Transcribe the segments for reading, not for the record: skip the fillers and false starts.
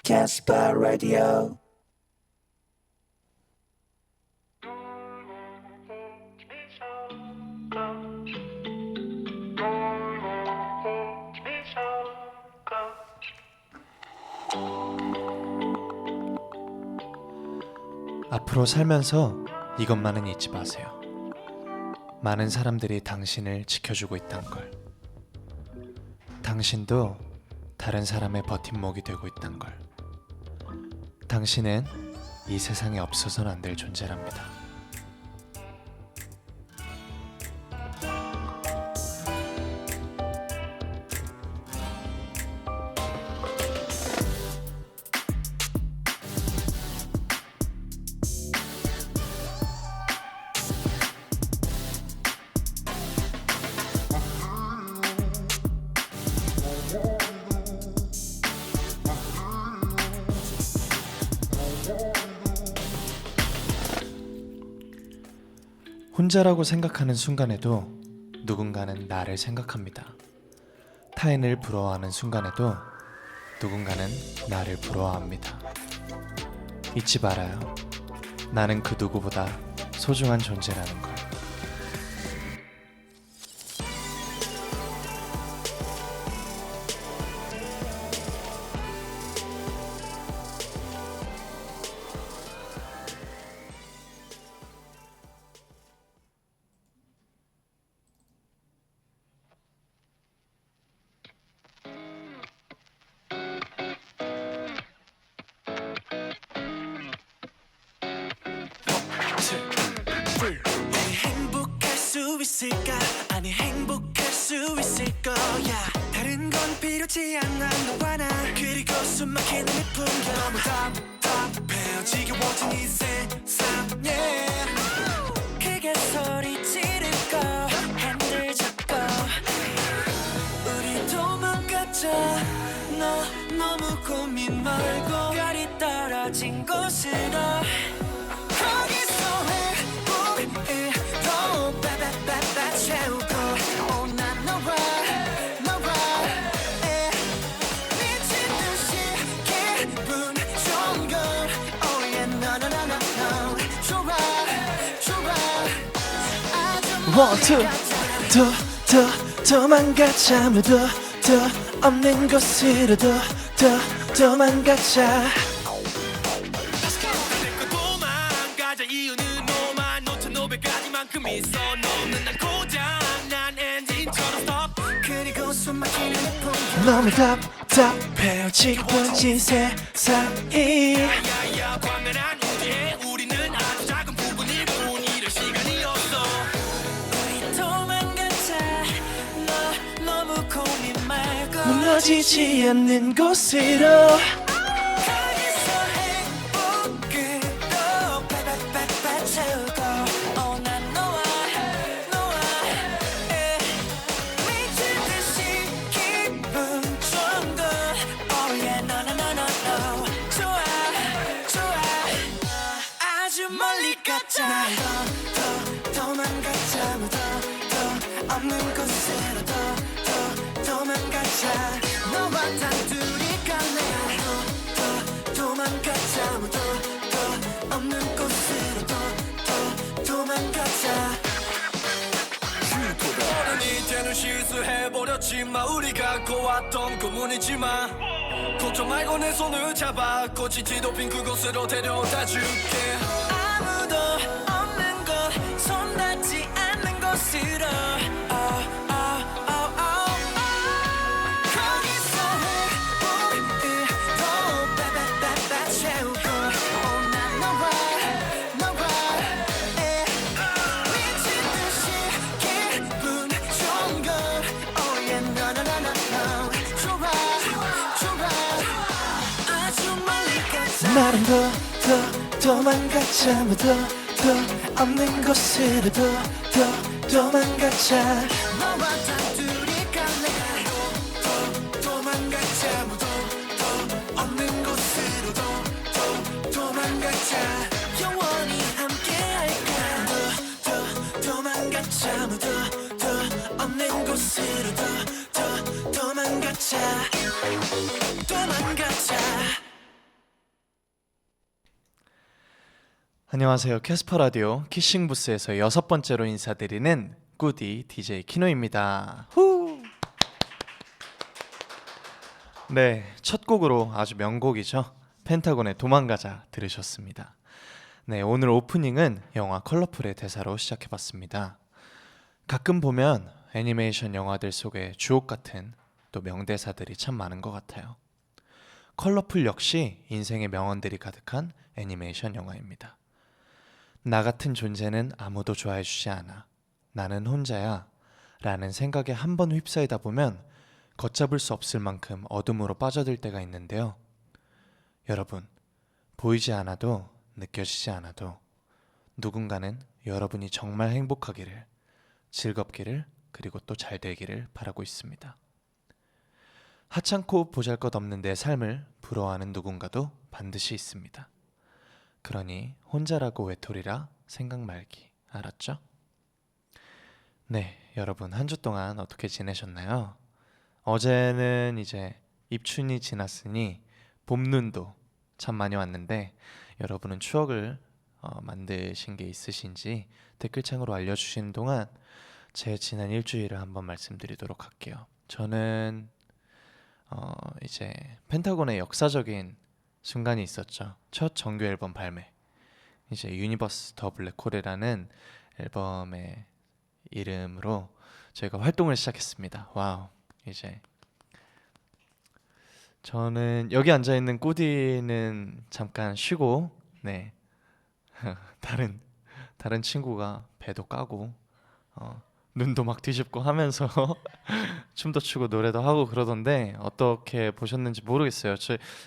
Casper Radio. 앞으로 살면서 이것만은 잊지 마세요. 많은 사람들이 당신을 지켜주고 있다는 걸. 당신도 다른 사람의 버팀목이 되고 있다는 걸. 당신은 이 세상에 없어서는 안 될 존재랍니다. 혼자라고 생각하는 순간에도 누군가는 나를 생각합니다. 타인을 부러워하는 순간에도 누군가는 나를 부러워합니다. 잊지 말아요. 나는 그 누구보다 소중한 존재라는 걸. 행복할 수 있을까? 아니 행복할 수 있을 거야. 다른 건 필요치 않아 너와 나. 그리고 숨막히는 이 풍경 너무 답답해 지겨워진 이 세상 yeah. 크게 소리 지르고 핸들 잡고 우리 도망가자. 너 너무 고민 말고 별이 떨어진 곳으로 One, two, 도망가자. 아무도 더 없는 곳으로 도망가자. 도망가자. 이유는 너만 5,500가지만큼 있어. 너는 난 고장난 엔진처럼 stop. 그리고 숨막히는 이 풍경 너무 답답해요 지겨운 이 세상이. 야야야 광활한 우주에 우리는 아주 작은 부분일 뿐. 이럴 시간이 없어. 우리 도망가자. 너 너무 고민 말고 무너지지 않는 곳으로. 거기서 행복으로 빠바바바 채우고 난 너와 미칠 듯이 기분 좋은 걸 Oh yeah no no no no no 좋아 아주 멀리 가자. 도망가자. 더 없는 곳으로 도망가자. 너와 단둘이 갈래. 도망가자. 더 없는 곳으로 도망가자. 어른이 되는 실수해버렸지만 우리가 갖고 왔던 고문이지만 걱정 말고 내 손을 잡아 꽃이 뒤덮인 그곳으로 데려다 줄게. 아무도 없는 곳 손 닿지 않는 곳으로 거기서 행복으로 빠바바바 채우고 난 너와 미친 듯이 기분 좋은 걸 Oh yeah no no no no no 좋아 아주 멀리 가자. 나는 더 도망가자. 더 없는 곳으로 도망가자. 너와 단둘이 갈래. 도망가자. 더 없는 곳으로 도망가자. 영원히 함께 할까. 도망가자. 더 없는 곳으로 도망가자. 안녕하세요. 캐스퍼 라디오 키싱 부스에서 6번째로 인사드리는 꾸디 DJ 키노입니다. 후! 네, 첫 곡으로 아주 명곡이죠. 펜타곤의 도망가자 들으셨습니다. 네, 오늘 오프닝은 영화 컬러풀의 대사로 시작해봤습니다. 가끔 보면 애니메이션 영화들 속에 주옥 같은 또 명대사들이 참 많은 것 같아요. 컬러풀 역시 인생의 명언들이 가득한 애니메이션 영화입니다. 나 같은 존재는 아무도 좋아해주지 않아. 나는 혼자야. 라는 생각에 한 번 휩싸이다 보면 걷잡을 수 없을 만큼 어둠으로 빠져들 때가 있는데요. 여러분, 보이지 않아도 느껴지지 않아도 누군가는 여러분이 정말 행복하기를, 즐겁기를, 그리고 또 잘 되기를 바라고 있습니다. 하찮고 보잘것없는 내 삶을 부러워하는 누군가도 반드시 있습니다. 그러니 혼자라고 외톨이라 생각 말기. 알았죠? 네, 여러분 한 주 동안 어떻게 지내셨나요? 어제는 이제 입춘이 지났으니 봄눈도 참 많이 왔는데 여러분은 추억을 만드신 게 있으신지 댓글창으로 알려주시는 동안 제 지난 일주일을 한번 말씀드리도록 할게요. 저는 이제 펜타곤의 역사적인 순간이 있었죠. 첫 정규 앨범 발매. 이제 유니버스 더 블랙홀이라는 앨범의 이름으로 저희가 활동을 시작했습니다. 와우. 이제 저는 여기 앉아 있는 꾸디는 잠깐 쉬고, 네. 다른 친구가 배도 까고 눈도 막 뒤집고 하면서 춤도 추고 노래도 하고 그러던데 어떻게 보셨는지 모르겠어요.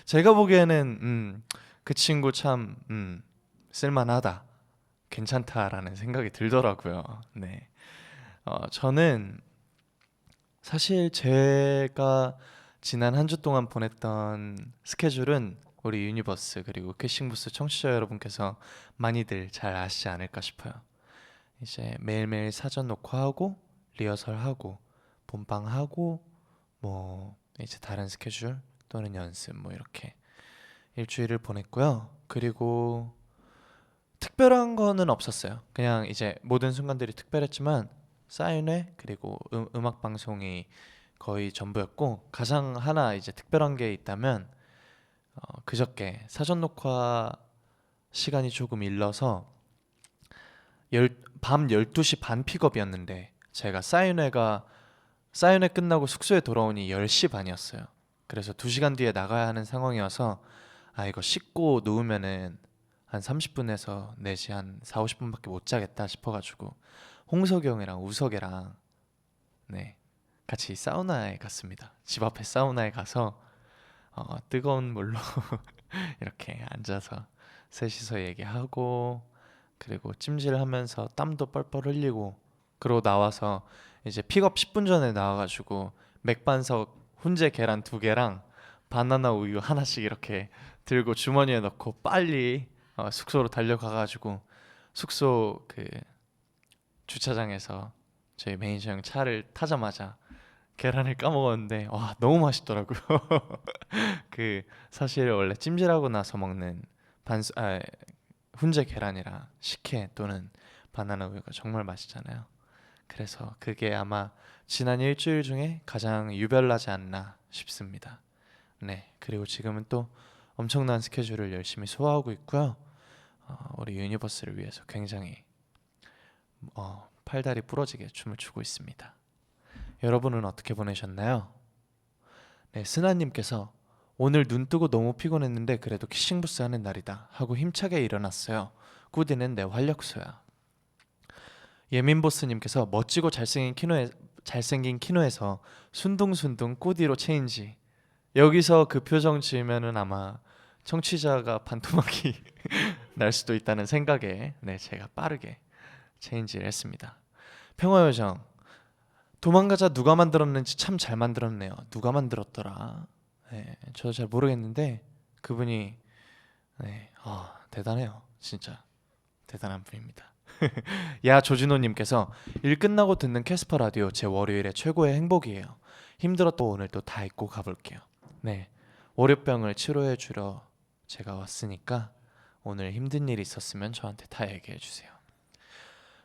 제가 보기에는 그 친구 참 쓸만하다, 괜찮다라는 생각이 들더라고요. 네, 저는 사실 제가 지난 한 주 동안 보냈던 스케줄은 우리 유니버스 그리고 캐싱부스 청취자 여러분께서 많이들 잘 아시지 않을까 싶어요. 이제 매일매일 사전 녹화하고 리허설하고 본방하고 뭐 이제 다른 스케줄 또는 연습 뭐 이렇게 일주일을 보냈고요. 그리고 특별한 거는 없었어요. 그냥 이제 모든 순간들이 특별했지만 사인회 그리고 음악 방송이 거의 전부였고, 가장 하나 이제 특별한 게 있다면 그저께 사전 녹화 시간이 조금 일러서 밤 12시 반 픽업이었는데 제가 사인회 끝나고 숙소에 돌아오니 10시 반이었어요. 그래서 2시간 뒤에 나가야 하는 상황이어서 이거 씻고 누우면은 한 30분에서 4시 한 4, 50분밖에 못 자겠다 싶어가지고 홍석이 형이랑 우석이랑 같이 사우나에 갔습니다. 집 앞에 사우나에 가서 뜨거운 물로 이렇게 앉아서 셋이서 얘기하고, 그리고 찜질하면서 땀도 뻘뻘 흘리고, 그러고 나와서 이제 픽업 10분 전에 나와가지고 맥반석 훈제 계란 2개랑 바나나 우유 하나씩 이렇게 들고 주머니에 넣고 빨리 숙소로 달려가가지고 숙소 그 주차장에서 저희 매니저 형 차를 타자마자 계란을 까먹었는데 와, 너무 맛있더라고요. 그 사실 원래 찜질하고 나서 먹는 훈제 계란이랑 식혜 또는 바나나 우유가 정말 맛있잖아요. 그래서 그게 아마 지난 일주일 중에 가장 유별나지 않나 싶습니다. 네, 그리고 지금은 또 엄청난 스케줄을 열심히 소화하고 있고요. 우리 유니버스를 위해서 굉장히 팔다리 부러지게 춤을 추고 있습니다. 여러분은 어떻게 보내셨나요? 네, 스나님께서 오늘 눈 뜨고 너무 피곤했는데 그래도 키싱부스 하는 날이다 하고 힘차게 일어났어요. 꾸디는 내 활력소야. 예민보스님께서 멋지고 잘생긴 키노에서 순둥순둥 꾸디로 체인지. 여기서 그 표정 지으면은 아마 청취자가 반토막이 날 수도 있다는 생각에 제가 빠르게 체인지를 했습니다. 평화요정, 도망가자 누가 만들었는지 참 잘 만들었네요. 누가 만들었더라? 저도 잘 모르겠는데 그분이 대단해요. 진짜 대단한 분입니다. 야 조진호님께서 일 끝나고 듣는 캐스퍼 라디오 제 월요일의 최고의 행복이에요. 힘들었던 오늘 또 다 잊고 가볼게요. 네, 월요병을 치료해 주러 제가 왔으니까 오늘 힘든 일이 있었으면 저한테 다 얘기해 주세요.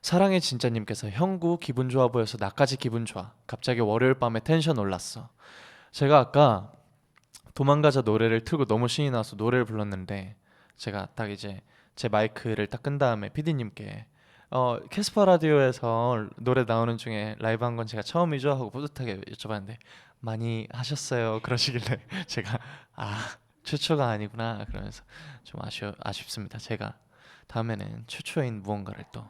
사랑의 진짜님께서 형구 기분 좋아 보여서 나까지 기분 좋아. 갑자기 월요일 밤에 텐션 올랐어. 제가 아까 도망가자 노래를 틀고 너무 신이 나서 노래를 불렀는데 제가 딱 이제 제 마이크를 딱 끈 다음에 PD님께 캐스퍼 라디오에서 노래 나오는 중에 라이브 한 건 제가 처음이죠? 하고 뿌듯하게 여쭤봤는데 많이 하셨어요 그러시길래 제가 최초가 아니구나 그러면서 좀 아쉽습니다. 제가 다음에는 최초인 무언가를 또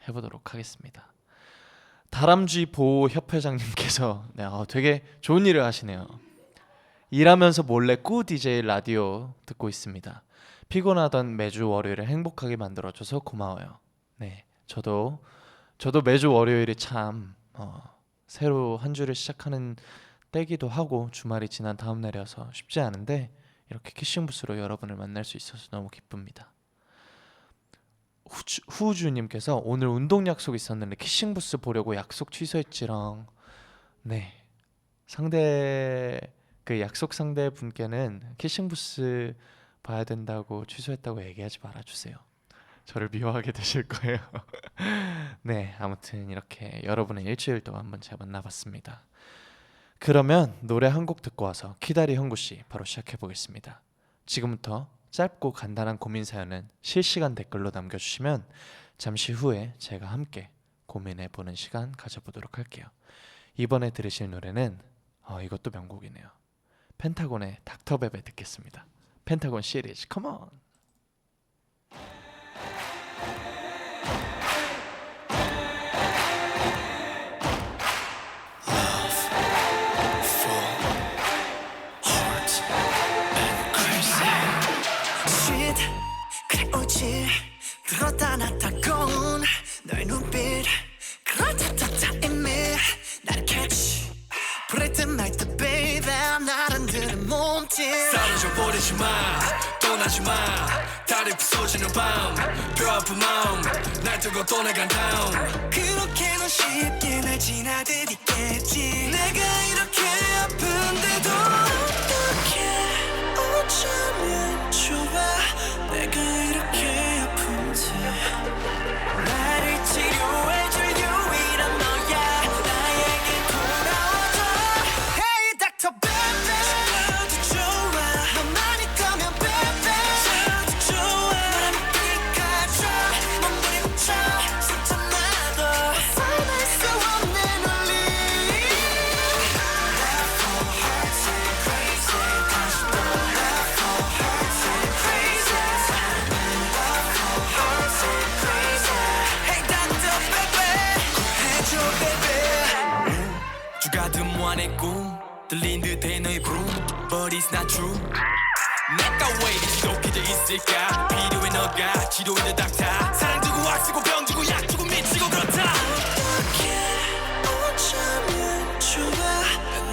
해보도록 하겠습니다. 다람쥐 보호 협회장님께서 네, 되게 좋은 일을 하시네요. 일하면서 몰래 꾸 DJ 라디오 듣고 있습니다. 피곤하던 매주 월요일을 행복하게 만들어줘서 고마워요. 네, 저도 매주 월요일이 참 새로 한 주를 시작하는 때기도 하고 주말이 지난 다음 날이어서 쉽지 않은데 이렇게 키싱부스로 여러분을 만날 수 있어서 너무 기쁩니다. 후주님께서 오늘 운동 약속 있었는데 키싱부스 보려고 약속 취소했지랑. 네, 그 약속 상대 분께는 키싱부스 봐야 된다고 취소했다고 얘기하지 말아주세요. 저를 미워하게 되실 거예요. 네, 아무튼 이렇게 여러분의 일주일 동안 한번 제가 만나봤습니다. 그러면 노래 한 곡 듣고 와서 키다리 형구씨 바로 시작해보겠습니다. 지금부터 짧고 간단한 고민 사연은 실시간 댓글로 남겨주시면 잠시 후에 제가 함께 고민해보는 시간 가져보도록 할게요. 이번에 들으실 노래는 이것도 명곡이네요. 펜타곤의 닥터베베 듣겠습니다. 펜타곤 시리즈 컴온. 그래 오지 들었다 놨다 고운 너의 눈빛 그렇다 이미 나를 catch 브레이트 나이트 baby 나른들은 몸짓 사라져 버리지 마 떠나지 마 달이 부서지는 밤 뼈아픈 마음 날 두고 떠나간 다음 그렇게는 쉽게 날 지나들이겠지 내가 이렇게 아픈데도 어떻게 어쩌면 좋아 내가 이렇게 아픈지 나를 치료해줄 유일한 너야 나에게 돌아와줘 Hey Dr. Baby 저도 좋아 너만 있다면 baby 저도 좋아 너랑 끝까지 몸부림쳐 상처나도 벗어날 수 없는 원리 Love for hearts and crazy 다시 또 Love for hearts and crazy Love for hearts and crazy Hey Dr. Baby 구해줘 baby 주가든 무한의 꿈 들린 듯해 너의 부름 But it's not true 내가 왜 이리 지독해져 있을까 필요해 너가 치료해 닥터 사랑 주고 악 쓰고 병 주고 약 주고 미치고 그렇다 어떻게 어쩌면 좋아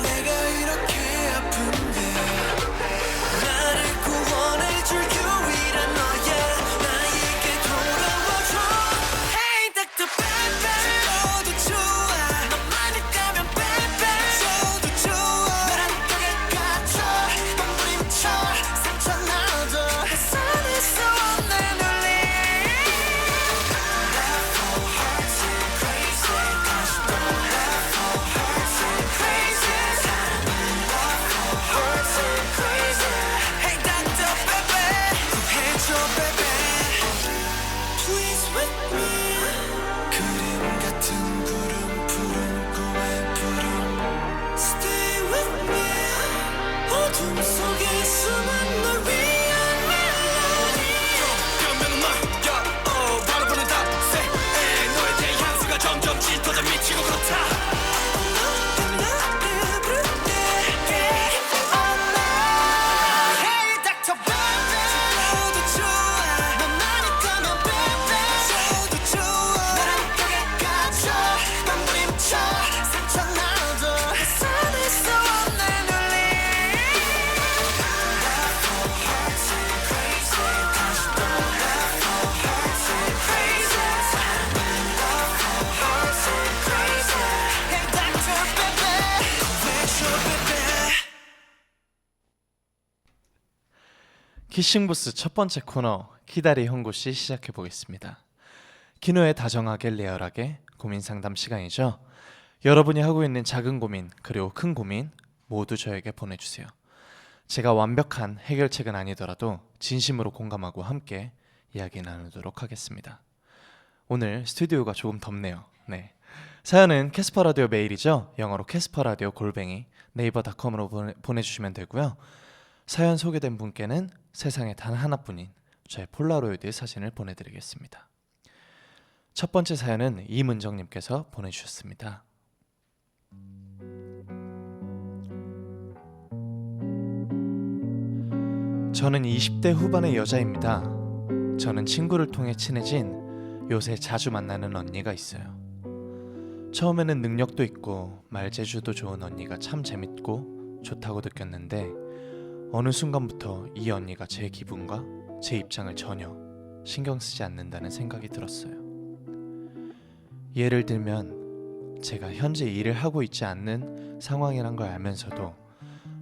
내가 이렇게 아픈데 나를 구원해줄 유일한 너야 나에게 돌아와줘 Hey Dr. Baby 저도 좋아 너만 있다면 baby 저도 좋아 너랑 끝까지 몸부림쳐 상처나도 벗어날 수 없는 원리 Love for hearts and crazy 다시 또 Love for hearts and crazy Love for hearts and crazy Hey Dr. Baby 구해줘 baby Please with me 그림 같은 구름 푸른 꿈의 푸름 Stay with me 어둠 속에 숨은 널 위한 멜로디 변명은 말 바로 보는 답세 너에 대한 향수가 점점 짙어져 미치고 그렇다 나를 부를 때 Hey Dr. Baby 저도 좋아 너만 있다면 baby 저도 좋아 너랑 끝까지 몸부림쳐 상처나도 벗어날 수 없는 원리 Love for hearts and crazy 다시 또 Love for hearts and crazy Love for hearts and crazy Hey Dr. Baby 구해줘 baby 키싱부스 첫 번째 코너 키다리 형고씨 시작해 보겠습니다. 키노의 다정하게 리얼하게 고민 상담 시간이죠. 여러분이 하고 있는 작은 고민 그리고 큰 고민 모두 저에게 보내주세요. 제가 완벽한 해결책은 아니더라도 진심으로 공감하고 함께 이야기 나누도록 하겠습니다. 오늘 스튜디오가 조금 덥네요. 네. 사연은 캐스퍼라디오 메일이죠. 영어로 캐스퍼라디오 네이버.com으로 보내주시면 되고요. 사연 소개된 분께는 세상에 단 하나뿐인 저의 폴라로이드 사진을 보내드리겠습니다. 첫 번째 사연은 이문정님께서 보내주셨습니다. 저는 20대 후반의 여자입니다. 저는 친구를 통해 친해진 요새 자주 만나는 언니가 있어요. 처음에는 능력도 있고 말재주도 좋은 언니가 참 재밌고 좋다고 느꼈는데 어느 순간부터 이 언니가 제 기분과 제 입장을 전혀 신경 쓰지 않는다는 생각이 들었어요. 예를 들면 제가 현재 일을 하고 있지 않는 상황이란 걸 알면서도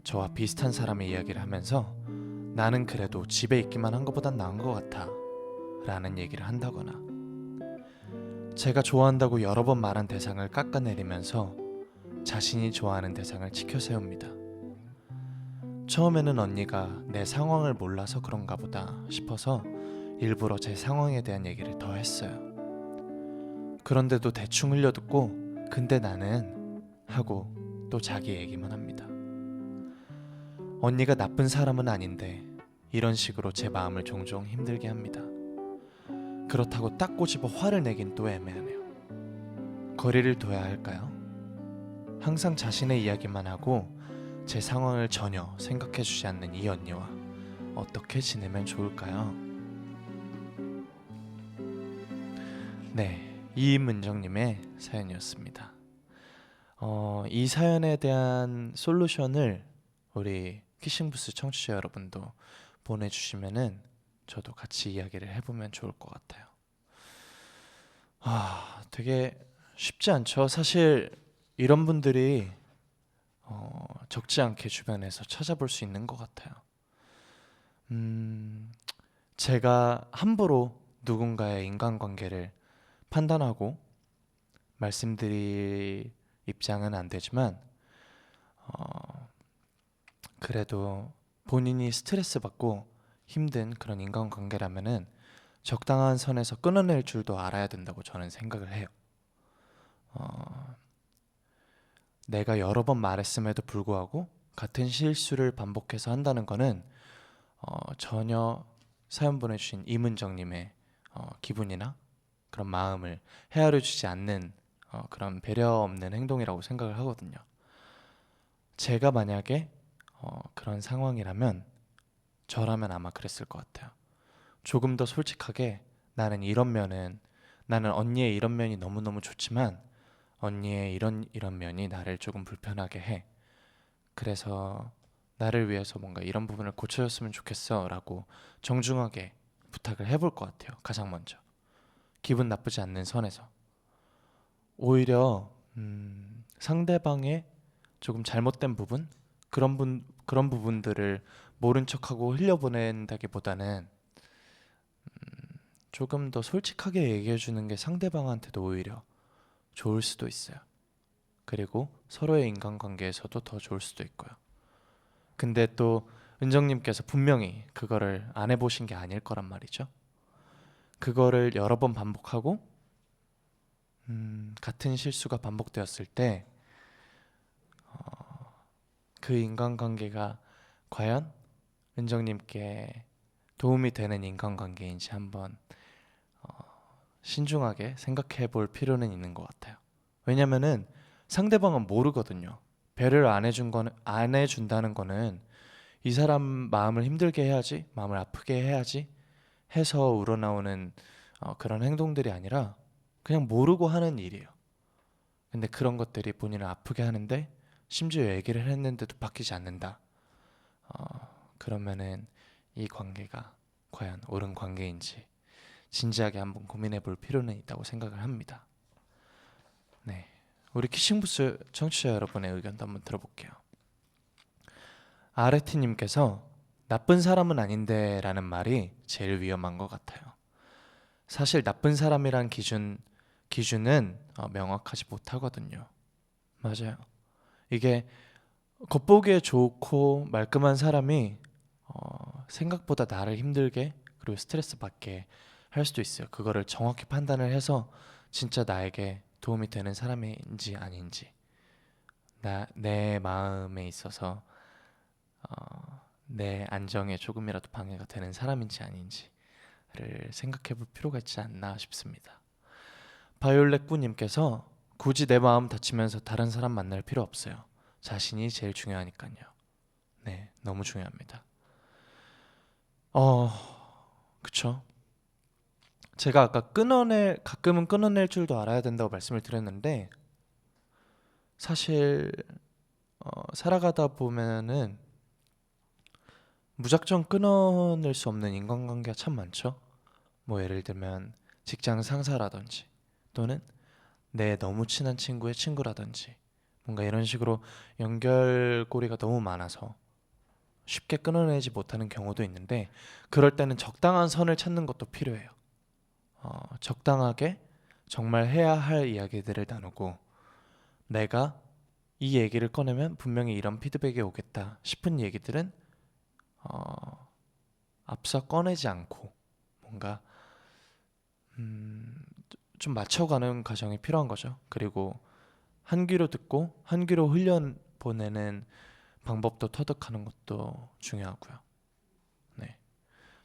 저와 비슷한 사람의 이야기를 하면서 나는 그래도 집에 있기만 한 것보단 나은 것 같아 라는 얘기를 한다거나 제가 좋아한다고 여러 번 말한 대상을 깎아내리면서 자신이 좋아하는 대상을 치켜 세웁니다. 처음에는 언니가 내 상황을 몰라서 그런가 보다 싶어서 일부러 제 상황에 대한 얘기를 더 했어요. 그런데도 대충 흘려듣고 근데 나는 하고 또 자기 얘기만 합니다. 언니가 나쁜 사람은 아닌데 이런 식으로 제 마음을 종종 힘들게 합니다. 그렇다고 딱 꼬집어 화를 내긴 또 애매하네요. 거리를 둬야 할까요? 항상 자신의 이야기만 하고 제 상황을 전혀 생각해주지 않는 이 언니와 어떻게 지내면 좋을까요? 네, 이문정님의 사연이었습니다. 이 사연에 대한 솔루션을 우리 키싱부스 청취자 여러분도 보내주시면은 저도 같이 이야기를 해보면 좋을 것 같아요. 되게 쉽지 않죠. 사실 이런 분들이 적지 않게 주변에서 찾아볼 수 있는 것 같아요. 제가 함부로 누군가의 인간관계를 판단하고 말씀드릴 입장은 안 되지만 그래도 본인이 스트레스 받고 힘든 그런 인간관계라면은 적당한 선에서 끊어낼 줄도 알아야 된다고 저는 생각을 해요. 내가 여러 번 말했음에도 불구하고 같은 실수를 반복해서 한다는 거는 전혀 사연 보내주신 이문정님의 기분이나 그런 마음을 헤아려 주지 않는 그런 배려 없는 행동이라고 생각을 하거든요. 제가 만약에 그런 상황이라면 저라면 아마 그랬을 것 같아요. 조금 더 솔직하게 나는 언니의 이런 면이 너무너무 좋지만 언니의 이런 면이 나를 조금 불편하게 해. 그래서 나를 위해서 뭔가 이런 부분을 고쳐줬으면 좋겠어 라고 정중하게 부탁을 해볼 것 같아요. 가장 먼저 기분 나쁘지 않는 선에서 오히려 상대방의 조금 잘못된 부분 그런 부분들을 모른 척하고 흘려보낸다기보다는 조금 더 솔직하게 얘기해주는 게 상대방한테도 오히려 좋을 수도 있어요. 그리고 서로의 인간관계에서도 더 좋을 수도 있고요. 근데 또 은정님께서 분명히 그거를 안 해보신 게 아닐 거란 말이죠. 그거를 여러 번 반복하고 같은 실수가 반복되었을 때 그 인간관계가 과연 은정님께 도움이 되는 인간관계인지 한번 신중하게 생각해 볼 필요는 있는 것 같아요. 왜냐면은 상대방은 모르거든요. 배려를 안 해준다는 거는 이 사람 마음을 힘들게 해야지, 마음을 아프게 해야지 해서 우러나오는 그런 행동들이 아니라 그냥 모르고 하는 일이에요. 근데 그런 것들이 본인을 아프게 하는데 심지어 얘기를 했는데도 바뀌지 않는다. 그러면은 이 관계가 과연 옳은 관계인지 진지하게 한번 고민해 볼 필요는 있다고 생각을 합니다. 네, 우리 키싱부스 청취자 여러분의 의견도 한번 들어볼게요. 아레티님께서 나쁜 사람은 아닌데 라는 말이 제일 위험한 것 같아요. 사실 나쁜 사람이란 기준은 명확하지 못하거든요. 맞아요. 이게 겉보기에 좋고 말끔한 사람이 생각보다 나를 힘들게 그리고 스트레스 받게 할 수도 있어요. 그거를 정확히 판단을 해서 진짜 나에게 도움이 되는 사람인지 아닌지, 내 마음에 있어서 내 안정에 조금이라도 방해가 되는 사람인지 아닌지를 생각해 볼 필요가 있지 않나 싶습니다. 바이올렛 꾸님께서 굳이 내 마음 다치면서 다른 사람 만날 필요 없어요. 자신이 제일 중요하니까요. 네, 너무 중요합니다. 그쵸. 제가 아까 가끔은 끊어낼 줄도 알아야 된다고 말씀을 드렸는데, 사실 살아가다 보면은 무작정 끊어낼 수 없는 인간관계가 참 많죠. 뭐 예를 들면 직장 상사라든지 또는 내 너무 친한 친구의 친구라든지 뭔가 이런 식으로 연결고리가 너무 많아서 쉽게 끊어내지 못하는 경우도 있는데, 그럴 때는 적당한 선을 찾는 것도 필요해요. 적당하게 정말 해야 할 이야기들을 나누고, 내가 이 얘기를 꺼내면 분명히 이런 피드백이 오겠다 싶은 얘기들은 앞서 꺼내지 않고 뭔가 좀 맞춰가는 과정이 필요한 거죠. 그리고 한 귀로 듣고 한 귀로 흘려보내는 방법도 터득하는 것도 중요하고요. 네.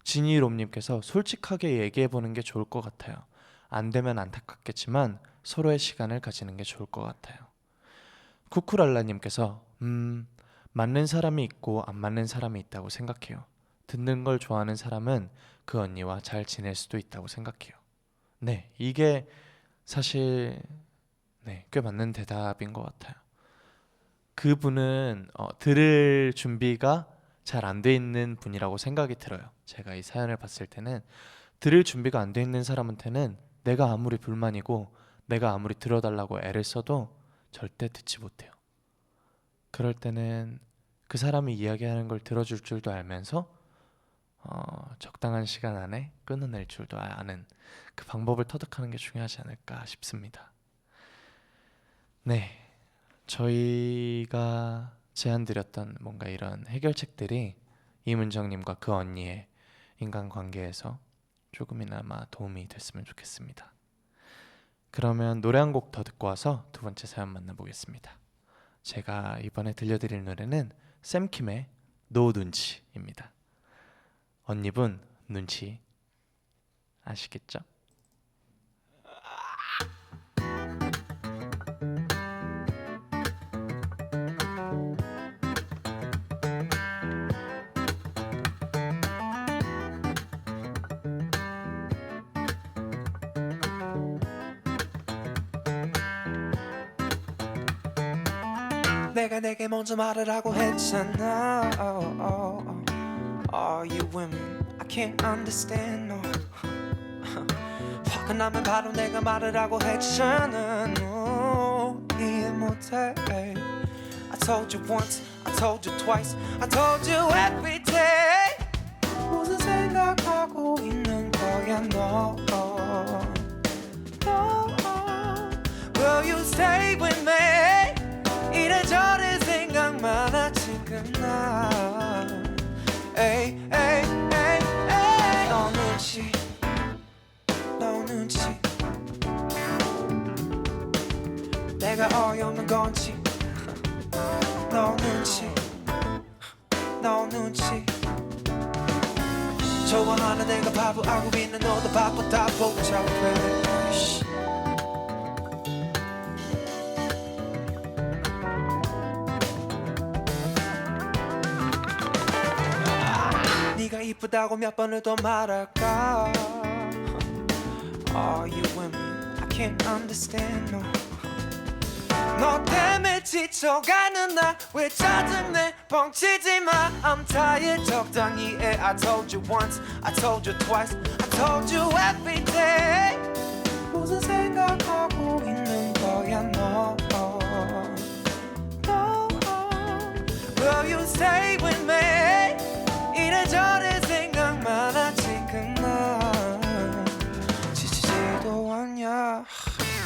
지니롬님께서 솔직하게 얘기해보는 게 좋을 것 같아요. 안 되면 안타깝겠지만 서로의 시간을 가지는 게 좋을 것 같아요. 쿠쿠랄라님께서 맞는 사람이 있고 안 맞는 사람이 있다고 생각해요. 듣는 걸 좋아하는 사람은 그 언니와 잘 지낼 수도 있다고 생각해요. 네, 이게 사실 꽤 맞는 대답인 것 같아요. 그분은 들을 준비가 잘 안 돼 있는 분이라고 생각이 들어요. 제가 이 사연을 봤을 때는 들을 준비가 안 돼 있는 사람한테는 내가 아무리 불만이고 내가 아무리 들어달라고 애를 써도 절대 듣지 못해요. 그럴 때는 그 사람이 이야기하는 걸 들어줄 줄도 알면서 적당한 시간 안에 끊어낼 줄도 아는 그 방법을 터득하는 게 중요하지 않을까 싶습니다. 네, 저희가 제안드렸던 뭔가 이런 해결책들이 이문정님과 그 언니의 인간관계에서 조금이나마 도움이 됐으면 좋겠습니다. 그러면 노래 한 곡 더 듣고 와서 두 번째 사연 만나보겠습니다. 제가 이번에 들려드릴 노래는 샘킴의 노 눈치입니다. 언니분 눈치 아시겠죠? 내가 내게 먼저 말을 하고 했잖아. Are you with me? I can't understand no. 화가 나면 바로 내가 말을 하고 했잖아. No, 이해 못해. I told you once, I told you twice, I told you every day. 무슨 생각하고 있는 거야 너? Will you stay with me? 이래저래 생각 많아 지금 나. 에이 에이 에이 에이 너 눈치 내가 어이없는 건지 너 눈치 좋아하는 내가 바보 알고 있는 너도 바보다 복잡해. 네가 이쁘다고 몇 번을 더 말할까? Are you with me? I can't understand no. 너 때문에 지쳐가는 나 왜 짜증내 뻥치지 마. I'm tired 적당히 해. I told you once, I told you twice, I told you every day. 무슨 생각하고 있는 거야 너? Will you stay with me?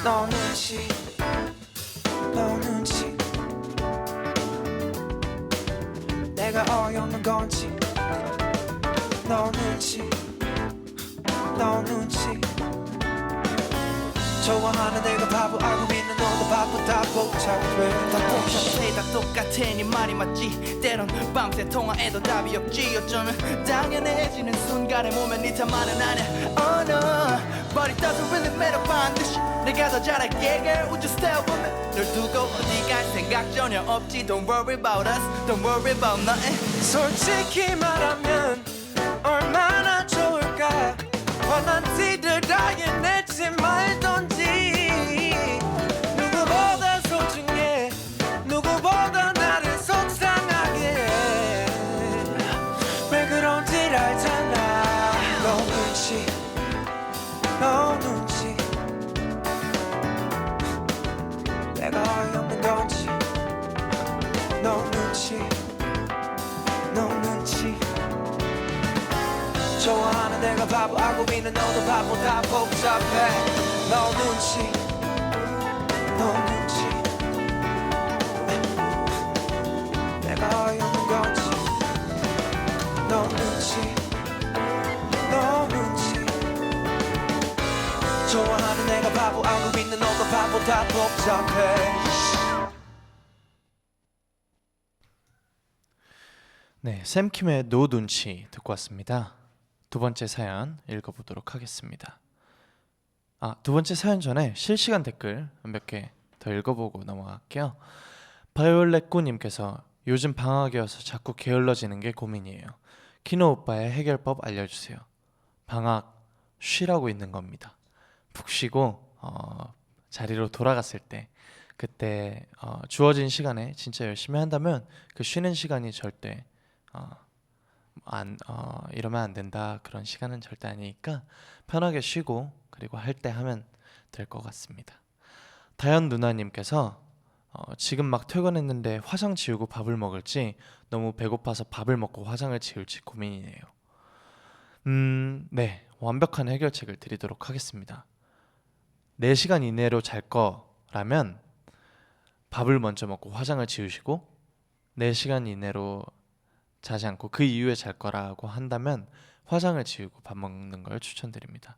너 눈치 너 눈치 내가 어이없는 건지 너 눈치 너 눈치 좋아하는 내가 바보 알고 있는 너도 바보 다 복잡해 다 복잡해 다 똑같아 네 말이 맞지 때론 밤새 통화해도 답이 없지 어쩌면 당연해지는 순간에 몸에 네 탓만은 아냐 Oh no But it doesn't really matter 반드시 내가 더 잘할게 girl Would you stay with me 널 두고 어디 갈 생각 전혀 없지 Don't worry about us Don't worry about nothing 솔직히 말하면 얼마나 좋을까 뻔한 티를 다 해내지 말던지 누구보다 소중해 누구보다 나를 속상하게 해. 왜 그런지 알잖아 너 눈치 너 눈치 내가 어이없는 건지 너 눈치 너 눈치 좋아하는 내가 바보 알고 있는 너도 바보 다 복잡해 너 눈치 너 눈치 내가 어이없는 건지 너 눈치 너 눈치 좋아하는 내가 바보 알고 있는 너도 바보 다 복잡해 네, 샘킴의 노 눈치 듣고 왔습니다. 두 번째 사연 읽어보도록 하겠습니다. 두 번째 사연 전에 실시간 댓글 몇 개 더 읽어보고 넘어갈게요. 바이올렛꾸님께서 요즘 방학이어서 자꾸 게을러지는 게 고민이에요. 키노 오빠의 해결법 알려주세요. 방학 쉬라고 있는 겁니다. 푹 쉬고 자리로 돌아갔을 때 그때 주어진 시간에 진짜 열심히 한다면 그 쉬는 시간이 절대 이러면 안 된다 그런 시간은 절대 아니니까 편하게 쉬고 그리고 할 때 하면 될 것 같습니다. 다현 누나님께서 지금 막 퇴근했는데 화장 지우고 밥을 먹을지 너무 배고파서 밥을 먹고 화장을 지울지 고민이네요. 네, 완벽한 해결책을 드리도록 하겠습니다. 4시간 이내로 잘 거라면 밥을 먼저 먹고 화장을 지우시고 4시간 이내로 자지 않고 그 이후에 잘 거라고 한다면 화장을 지우고 밥 먹는 걸 추천드립니다.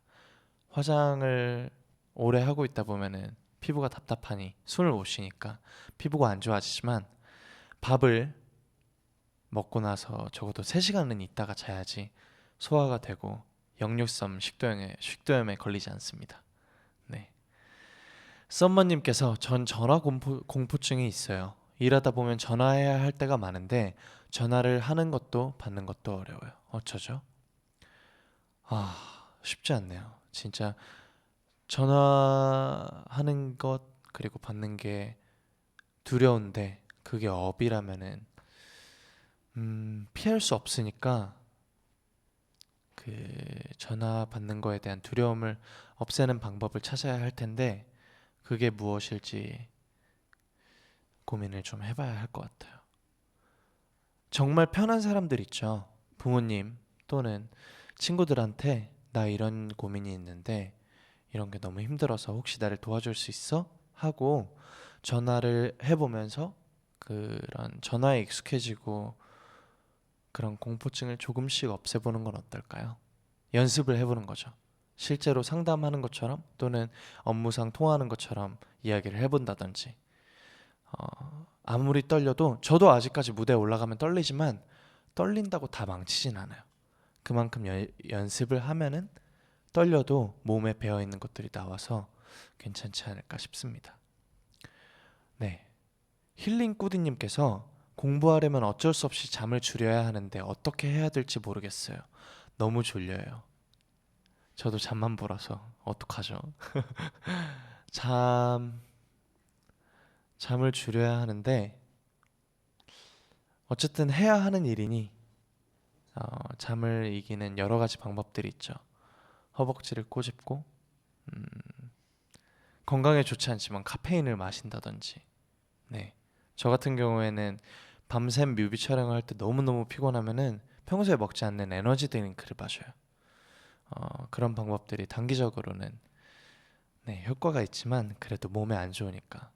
화장을 오래 하고 있다 보면은 피부가 답답하니 숨을 못 쉬니까 피부가 안 좋아지지만 밥을 먹고 나서 적어도 3시간은 있다가 자야지 소화가 되고 역류성 식도염에 걸리지 않습니다. 네. 썸머님께서 전 전화 공포증이 있어요. 일하다 보면 전화해야 할 때가 많은데 전화를 하는 것도 받는 것도 어려워요. 어쩌죠? 쉽지 않네요. 진짜 전화하는 것 그리고 받는 게 두려운데 그게 업이라면은 피할 수 없으니까 그 전화 받는 거에 대한 두려움을 없애는 방법을 찾아야 할 텐데 그게 무엇일지 고민을 좀 해봐야 할 것 같아요. 정말 편한 사람들 있죠. 부모님 또는 친구들한테 나 이런 고민이 있는데 이런 게 너무 힘들어서 혹시 나를 도와줄 수 있어? 하고 전화를 해보면서 그런 전화에 익숙해지고 그런 공포증을 조금씩 없애보는 건 어떨까요? 연습을 해보는 거죠. 실제로 상담하는 것처럼 또는 업무상 통화하는 것처럼 이야기를 해본다든지 아무리 떨려도 저도 아직까지 무대에 올라가면 떨리지만 떨린다고 다 망치진 않아요. 그만큼 연습을 하면은 떨려도 몸에 배어있는 것들이 나와서 괜찮지 않을까 싶습니다. 네, 힐링꾸디님께서 공부하려면 어쩔 수 없이 잠을 줄여야 하는데 어떻게 해야 될지 모르겠어요. 너무 졸려요. 저도 잠만 보라서 어떡하죠? 잠을 줄여야 하는데 어쨌든 해야 하는 일이니 잠을 이기는 여러 가지 방법들이 있죠. 허벅지를 꼬집고 건강에 좋지 않지만 카페인을 마신다든지 네, 저 같은 경우에는 밤샘 뮤비 촬영을 할 때 너무너무 피곤하면은 평소에 먹지 않는 에너지 드링크를 마셔요. 그런 방법들이 단기적으로는 네, 효과가 있지만 그래도 몸에 안 좋으니까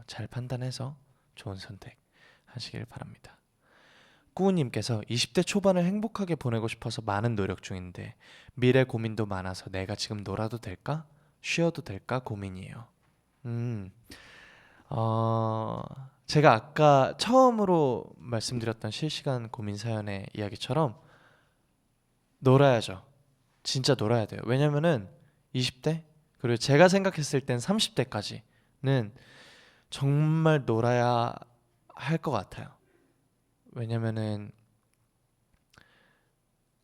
잘 판단해서 좋은 선택 하시길 바랍니다. 꾸우님께서 20대 초반을 행복하게 보내고 싶어서 많은 노력 중인데 미래 고민도 많아서 내가 지금 놀아도 될까? 쉬어도 될까 고민이에요. 음, 제가 아까 처음으로 말씀드렸던 실시간 고민 사연의 이야기처럼 놀아야죠. 진짜 놀아야 돼요. 왜냐면은 20대 그리고 제가 생각했을 땐 30대까지는 정말 놀아야 할 것 같아요. 왜냐면은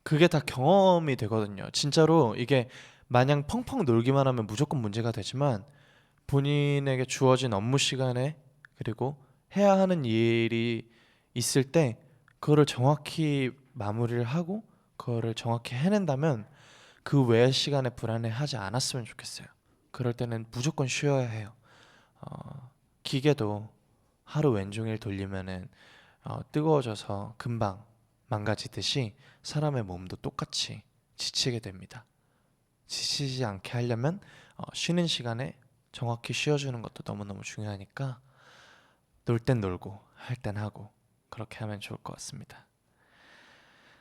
그게 다 경험이 되거든요. 진짜로 이게 마냥 펑펑 놀기만 하면 무조건 문제가 되지만 본인에게 주어진 업무 시간에 그리고 해야 하는 일이 있을 때 그거를 정확히 마무리를 하고 그거를 정확히 해낸다면 그 외의 시간에 불안해하지 않았으면 좋겠어요. 그럴 때는 무조건 쉬어야 해요. 기계도 하루 왼종일 돌리면은 뜨거워져서 금방 망가지듯이 사람의 몸도 똑같이 지치게 됩니다. 지치지 않게 하려면 쉬는 시간에 정확히 쉬어주는 것도 너무너무 중요하니까 놀 땐 놀고 할 땐 하고 그렇게 하면 좋을 것 같습니다.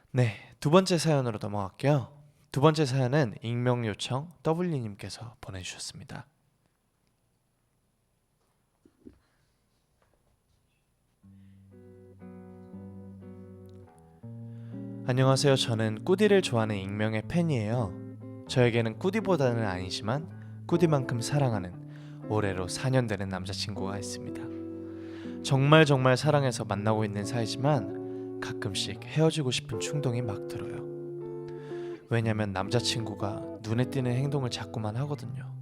네, 두 번째 사연으로 넘어갈게요. 두 번째 사연은 익명 요청 W님께서 보내주셨습니다. 안녕하세요. 저는 꾸디를 좋아하는 익명의 팬이에요. 저에게는 꾸디보다는 아니지만 꾸디만큼 사랑하는 올해로 4년 되는 남자친구가 있습니다. 정말 사랑해서 만나고 있는 사이지만 가끔씩 헤어지고 싶은 충동이 막 들어요. 왜냐면 남자친구가 눈에 띄는 행동을 자꾸만 하거든요.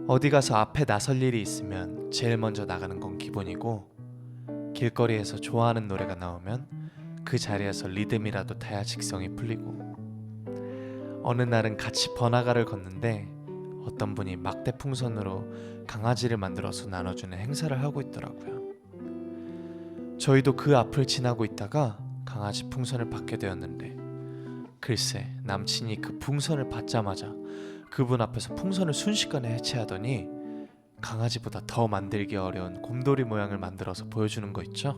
어디 가서 앞에 나설 일이 있으면 제일 먼저 나가는 건 기본이고 길거리에서 좋아하는 노래가 나오면 그 자리에서 리듬이라도 타야 직성이 풀리고 어느 날은 같이 번화가를 걷는데 어떤 분이 막대 풍선으로 강아지를 만들어서 나눠주는 행사를 하고 있더라고요. 저희도 그 앞을 지나고 있다가 강아지 풍선을 받게 되었는데 글쎄 남친이 그 풍선을 받자마자 그분 앞에서 풍선을 순식간에 해체하더니 강아지보다 더 만들기 어려운 곰돌이 모양을 만들어서 보여주는 거 있죠?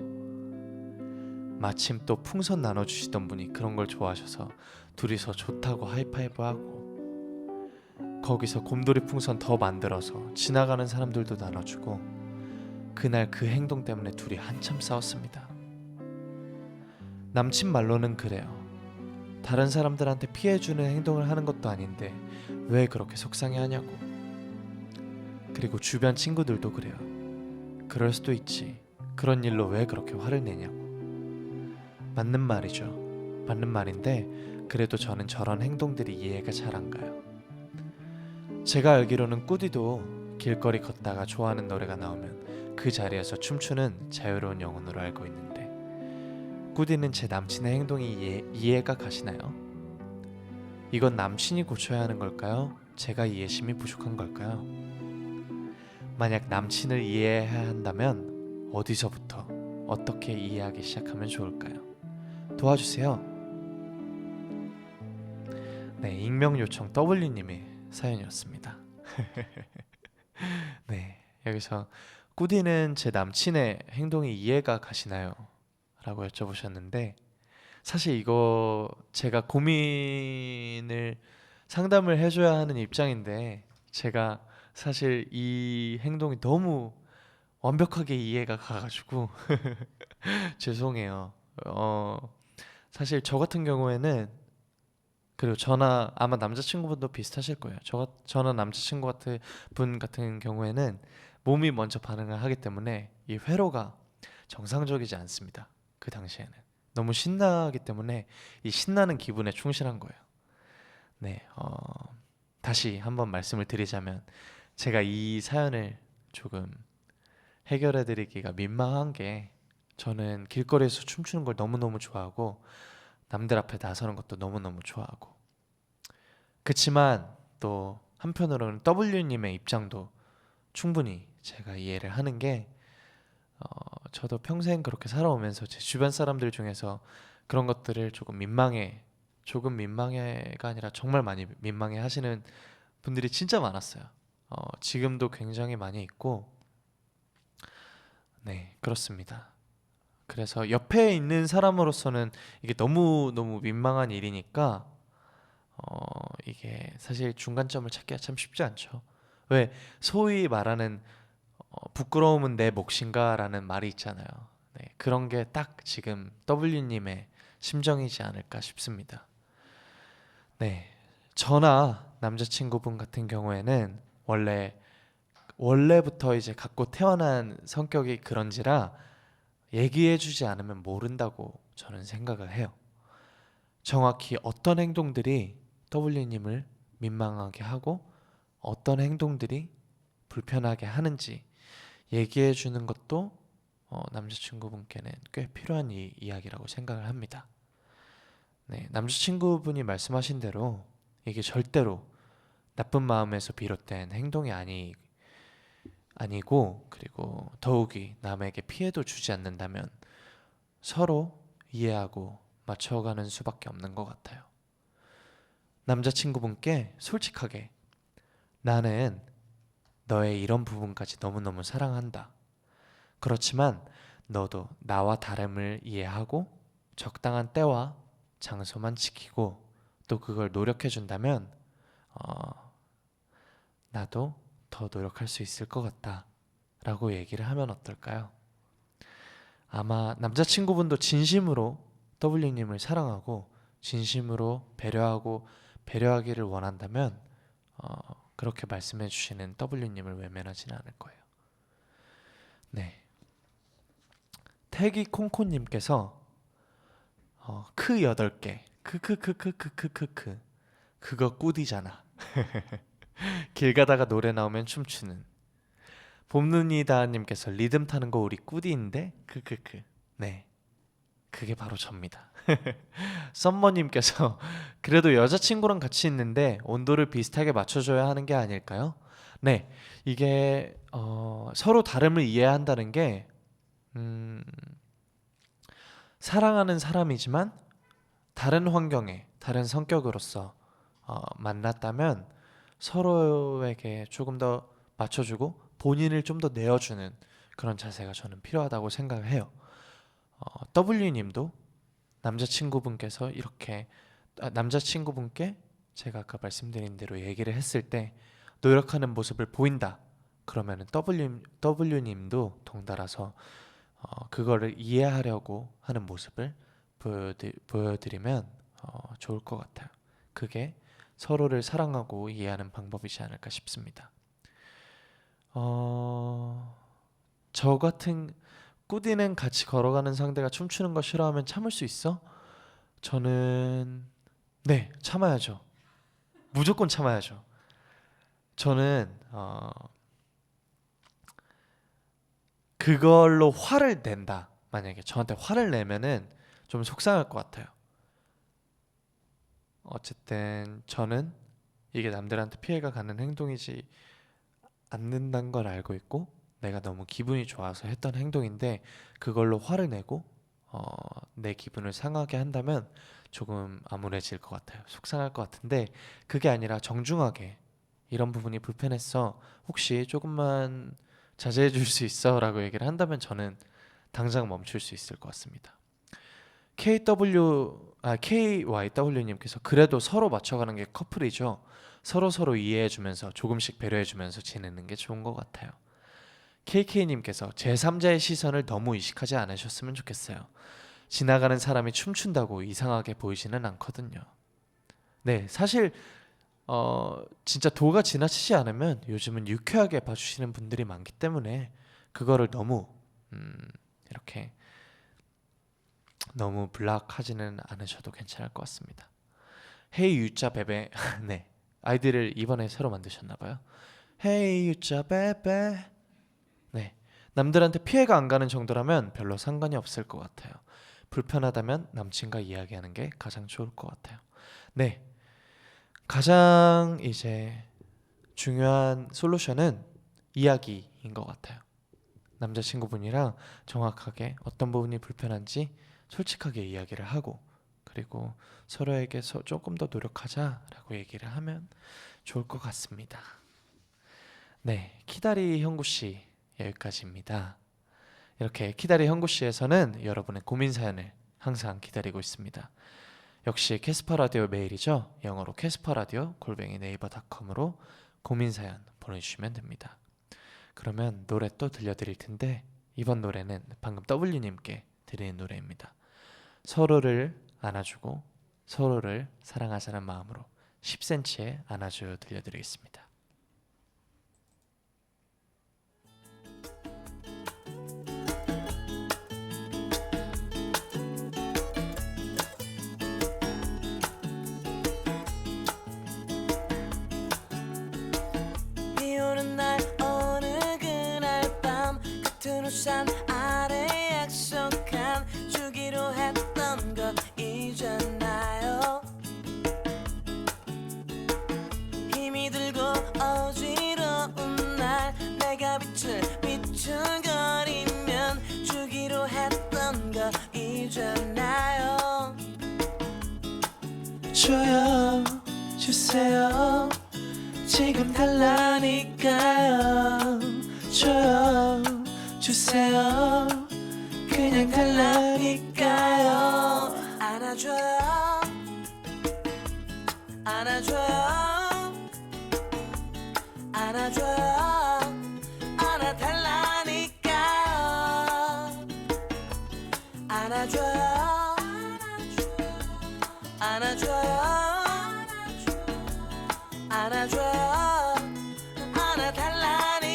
마침 또 풍선 나눠주시던 분이 그런 걸 좋아하셔서 둘이서 좋다고 하이파이브하고 거기서 곰돌이 풍선 더 만들어서 지나가는 사람들도 나눠주고 그날 그 행동 때문에 둘이 한참 싸웠습니다. 남친 말로는 그래요. 다른 사람들한테 피해주는 행동을 하는 것도 아닌데 왜 그렇게 속상해하냐고. 그리고 주변 친구들도 그래요. 그럴 수도 있지. 그런 일로 왜 그렇게 화를 내냐고. 맞는 말이죠. 맞는 말인데 그래도 저는 저런 행동들이 이해가 잘 안 가요. 제가 알기로는 꾸디도 길거리 걷다가 좋아하는 노래가 나오면 그 자리에서 춤추는 자유로운 영혼으로 알고 있는데 꾸디는 제 남친의 행동이 이해가 가시나요? 이건 남친이 고쳐야 하는 걸까요? 제가 이해심이 부족한 걸까요? 만약 남친을 이해해야 한다면 어디서부터 어떻게 이해하기 시작하면 좋을까요? 도와주세요. 네, 익명 요청 W님의 사연이었습니다. 네, 여기서 꾸디는 제 남친의 행동이 이해가 가시나요? 라고 여쭤보셨는데 사실 이거 제가 고민을 상담을 해줘야 하는 입장인데 제가 사실 이 행동이 너무 완벽하게 이해가 가가지고 죄송해요. 사실 저 같은 경우에는 그리고 저나 아마 남자친구분도 비슷하실 거예요. 저나 남자친구 같은 경우에는 몸이 먼저 반응을 하기 때문에 이 회로가 정상적이지 않습니다. 그 당시에는 너무 신나기 때문에 이 신나는 기분에 충실한 거예요. 네, 다시 한번 말씀을 드리자면 제가 이 사연을 조금 해결해드리기가 민망한 게 저는 길거리에서 춤추는 걸 너무너무 좋아하고 남들 앞에 나서는 것도 너무너무 좋아하고 그치만 또 한편으로는 W님의 입장도 충분히 제가 이해를 하는 게 저도 평생 그렇게 살아오면서 제 주변 사람들 중에서 그런 것들을 조금 민망해가 아니라 정말 많이 민망해 하시는 분들이 진짜 많았어요. 지금도 굉장히 많이 있고, 네, 그렇습니다. 그래서 옆에 있는 사람으로서는 이게 너무 민망한 일이니까 이게 사실 중간점을 찾기가 참 쉽지 않죠. 왜 소위 말하는 부끄러움은 내 몫인가라는 말이 있잖아요. 네, 그런 게 딱 지금 W님의 심정이지 않을까 싶습니다. 네, 저나 남자친구분 같은 경우에는 원래부터 이제 갖고 태어난 성격이 그런지라 얘기해주지 않으면 모른다고 저는 생각을 해요. 정확히 어떤 행동들이 W님을 민망하게 하고 어떤 행동들이 불편하게 하는지 얘기해주는 것도 남자친구분께는 꽤 필요한 이야기라고 생각을 합니다. 네, 남자친구분이 말씀하신 대로 이게 절대로 나쁜 마음에서 비롯된 행동이 아니고, 그리고 더욱이 남에게 피해도 주지 않는다면 서로 이해하고 맞춰가는 수밖에 없는 것 같아요. 남자친구분께 솔직하게 나는 너의 이런 부분까지 너무너무 사랑한다. 그렇지만 너도 나와 다름을 이해하고 적당한 때와 장소만 지키고 또 그걸 노력해준다면 나도 더 노력할 수 있을 것 같다 라고 얘기를 하면 어떨까요? 아마 남자친구분도 진심으로 W님을 사랑하고 진심으로 배려하기를 원한다면 그렇게 말씀해 주시는 W님을 외면하지는 않을 거예요. 네, 태기 콩코님께서 크 8개 크크크크크크크크 그거 꿀이잖아. 길 가다가 노래 나오면 춤추는. 봄눈이다님께서 리듬 타는 거 우리 꿀인데 크크크. 네, 그게 바로 접니다. 썸머님께서 그래도 여자친구랑 같이 있는데 온도를 비슷하게 맞춰줘야 하는 게 아닐까요? 네, 이게 서로 다름을 이해한다는 게 사랑하는 사람이지만 다른 환경에 다른 성격으로서 만났다면 서로에게 조금 더 맞춰주고 본인을 좀 더 내어주는 그런 자세가 저는 필요하다고 생각을 해요. W님도 남자친구분께서 이렇게 남자친구분께 제가 아까 말씀드린 대로 얘기를 했을 때 노력하는 모습을 보인다. 그러면은 W님도 덩달아서 그거를 이해하려고 하는 모습을 보여드리면 좋을 것 같아요. 그게 서로를 사랑하고 이해하는 방법이지 않을까 싶습니다. 저 같은 꾸디는 같이 걸어가는 상대가 춤추는 거 싫어하면 참을 수 있어? 저는 네, 참아야죠. 무조건 참아야죠. 저는 그걸로 화를 낸다. 만약에 저한테 화를 내면은 좀 속상할 것 같아요. 어쨌든 저는 이게 남들한테 피해가 가는 행동이지 않는다는 걸 알고 있고 내가 너무 기분이 좋아서 했던 행동인데 그걸로 화를 내고 내 기분을 상하게 한다면 조금 암울해질 것 같아요. 속상할 것 같은데 그게 아니라 정중하게 이런 부분이 불편했어. 혹시 조금만 자제해 줄 수 있어? 라고 얘기를 한다면 저는 당장 멈출 수 있을 것 같습니다. KYW님께서 그래도 서로 맞춰가는 게 커플이죠. 서로 이해해주면서 조금씩 배려해주면서 지내는 게 좋은 것 같아요. KK님께서 제3자의 시선을 너무 의식하지 않으셨으면 좋겠어요. 지나가는 사람이 춤춘다고 이상하게 보이지는 않거든요. 네, 사실 진짜 도가 지나치지 않으면 요즘은 유쾌하게 봐주시는 분들이 많기 때문에 그거를 너무 이렇게 너무 블락하지는 않으셔도 괜찮을 것 같습니다. 헤이 유자 베베 네, 아이디를 이번에 새로 만드셨나봐요. 헤이 유자 베베. 네, 남들한테 피해가 안 가는 정도라면 별로 상관이 없을 것 같아요. 불편하다면 남친과 이야기하는 게 가장 좋을 것 같아요. 네, 가장 이제 중요한 솔루션은 이야기인 것 같아요. 남자친구분이랑 정확하게 어떤 부분이 불편한지 솔직하게 이야기를 하고 그리고 서로에게 조금 더 노력하자라고 얘기를 하면 좋을 것 같습니다. 네, 키다리 형구씨 여기까지입니다. 이렇게 키다리 형구씨에서는 여러분의 고민 사연을 항상 기다리고 있습니다. 역시 캐스퍼라디오 메일이죠. 영어로 캐스퍼라디오 @네이버.com으로 고민 사연 보내주시면 됩니다. 그러면 노래 또 들려드릴 텐데 이번 노래는 방금 W님께 드리는 노래입니다. 서로를 안아주고 서로를 사랑하자는 마음으로 10cm의 안아줘요 들려드리겠습니다. 비오는 날 어느 그날 밤 같은 우산 아래 약속한 주기로 했던 거 잊었나요? 힘이 들고 어지러운 날 내가 비틀거리면 주기로 했던 거 잊었나요? 줘요 주세요 지금 달라니까요. 줘요 주세요 그냥 달라니까요. 안아줘요 안아줘요 안아줘요 안아달라니까요. 안아줘요 안아줘요 안아줘요 안아달라니까요.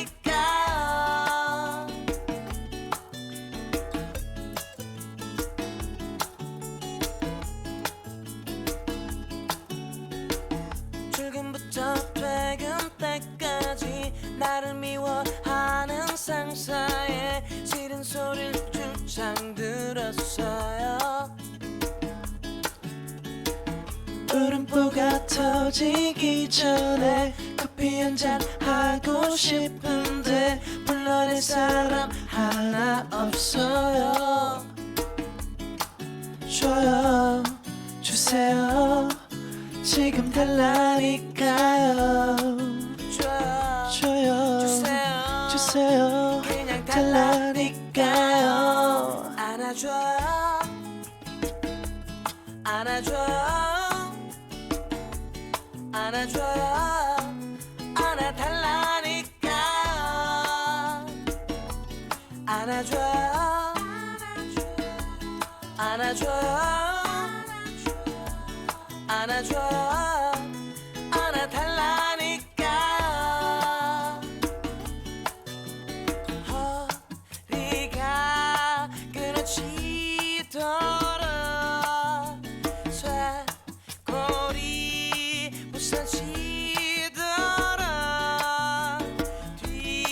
출근부터 퇴근 때까지 나를 미워하는 상사의 싫은 소리를 줄창 들었어요. 울음보가 터지기 전에 커피 한잔 하고 싶은데 불러낼 사람 하나 없어요. 줘요 주세요 지금 달라니까요. 줘요 주세요 그냥 달라니까요. 안아줘요 안아줘요 안아줘요 안아달라니까요. 안아줘요 안아줘요 안아줘요 안아달라니까요. 허리가 끊어지도록 쇠고리 부서지도록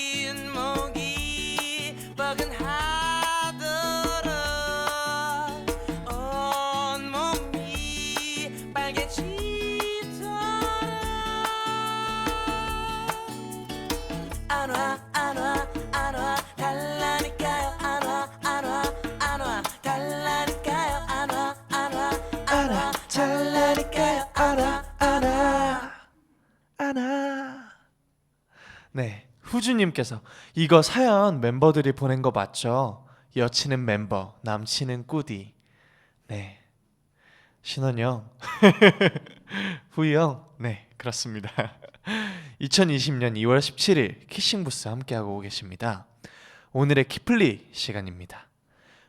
뒷목이 뻐근하도록 온몸이 빨개지도록 안와 안와 안와 달라니까요. 안와 안와 안와 달라니까요. 안와 안와 안와 달라니까요. 안와 안와 안아. 네, 후주님께서 이거 사연 멤버들이 보낸 거 맞죠? 여친은 멤버, 남친은 꾸디. 네, 신원 형, 후이 형, 네 그렇습니다. 2020년 2월 17일 키싱부스 함께하고 계십니다. 오늘의 키플리 시간입니다.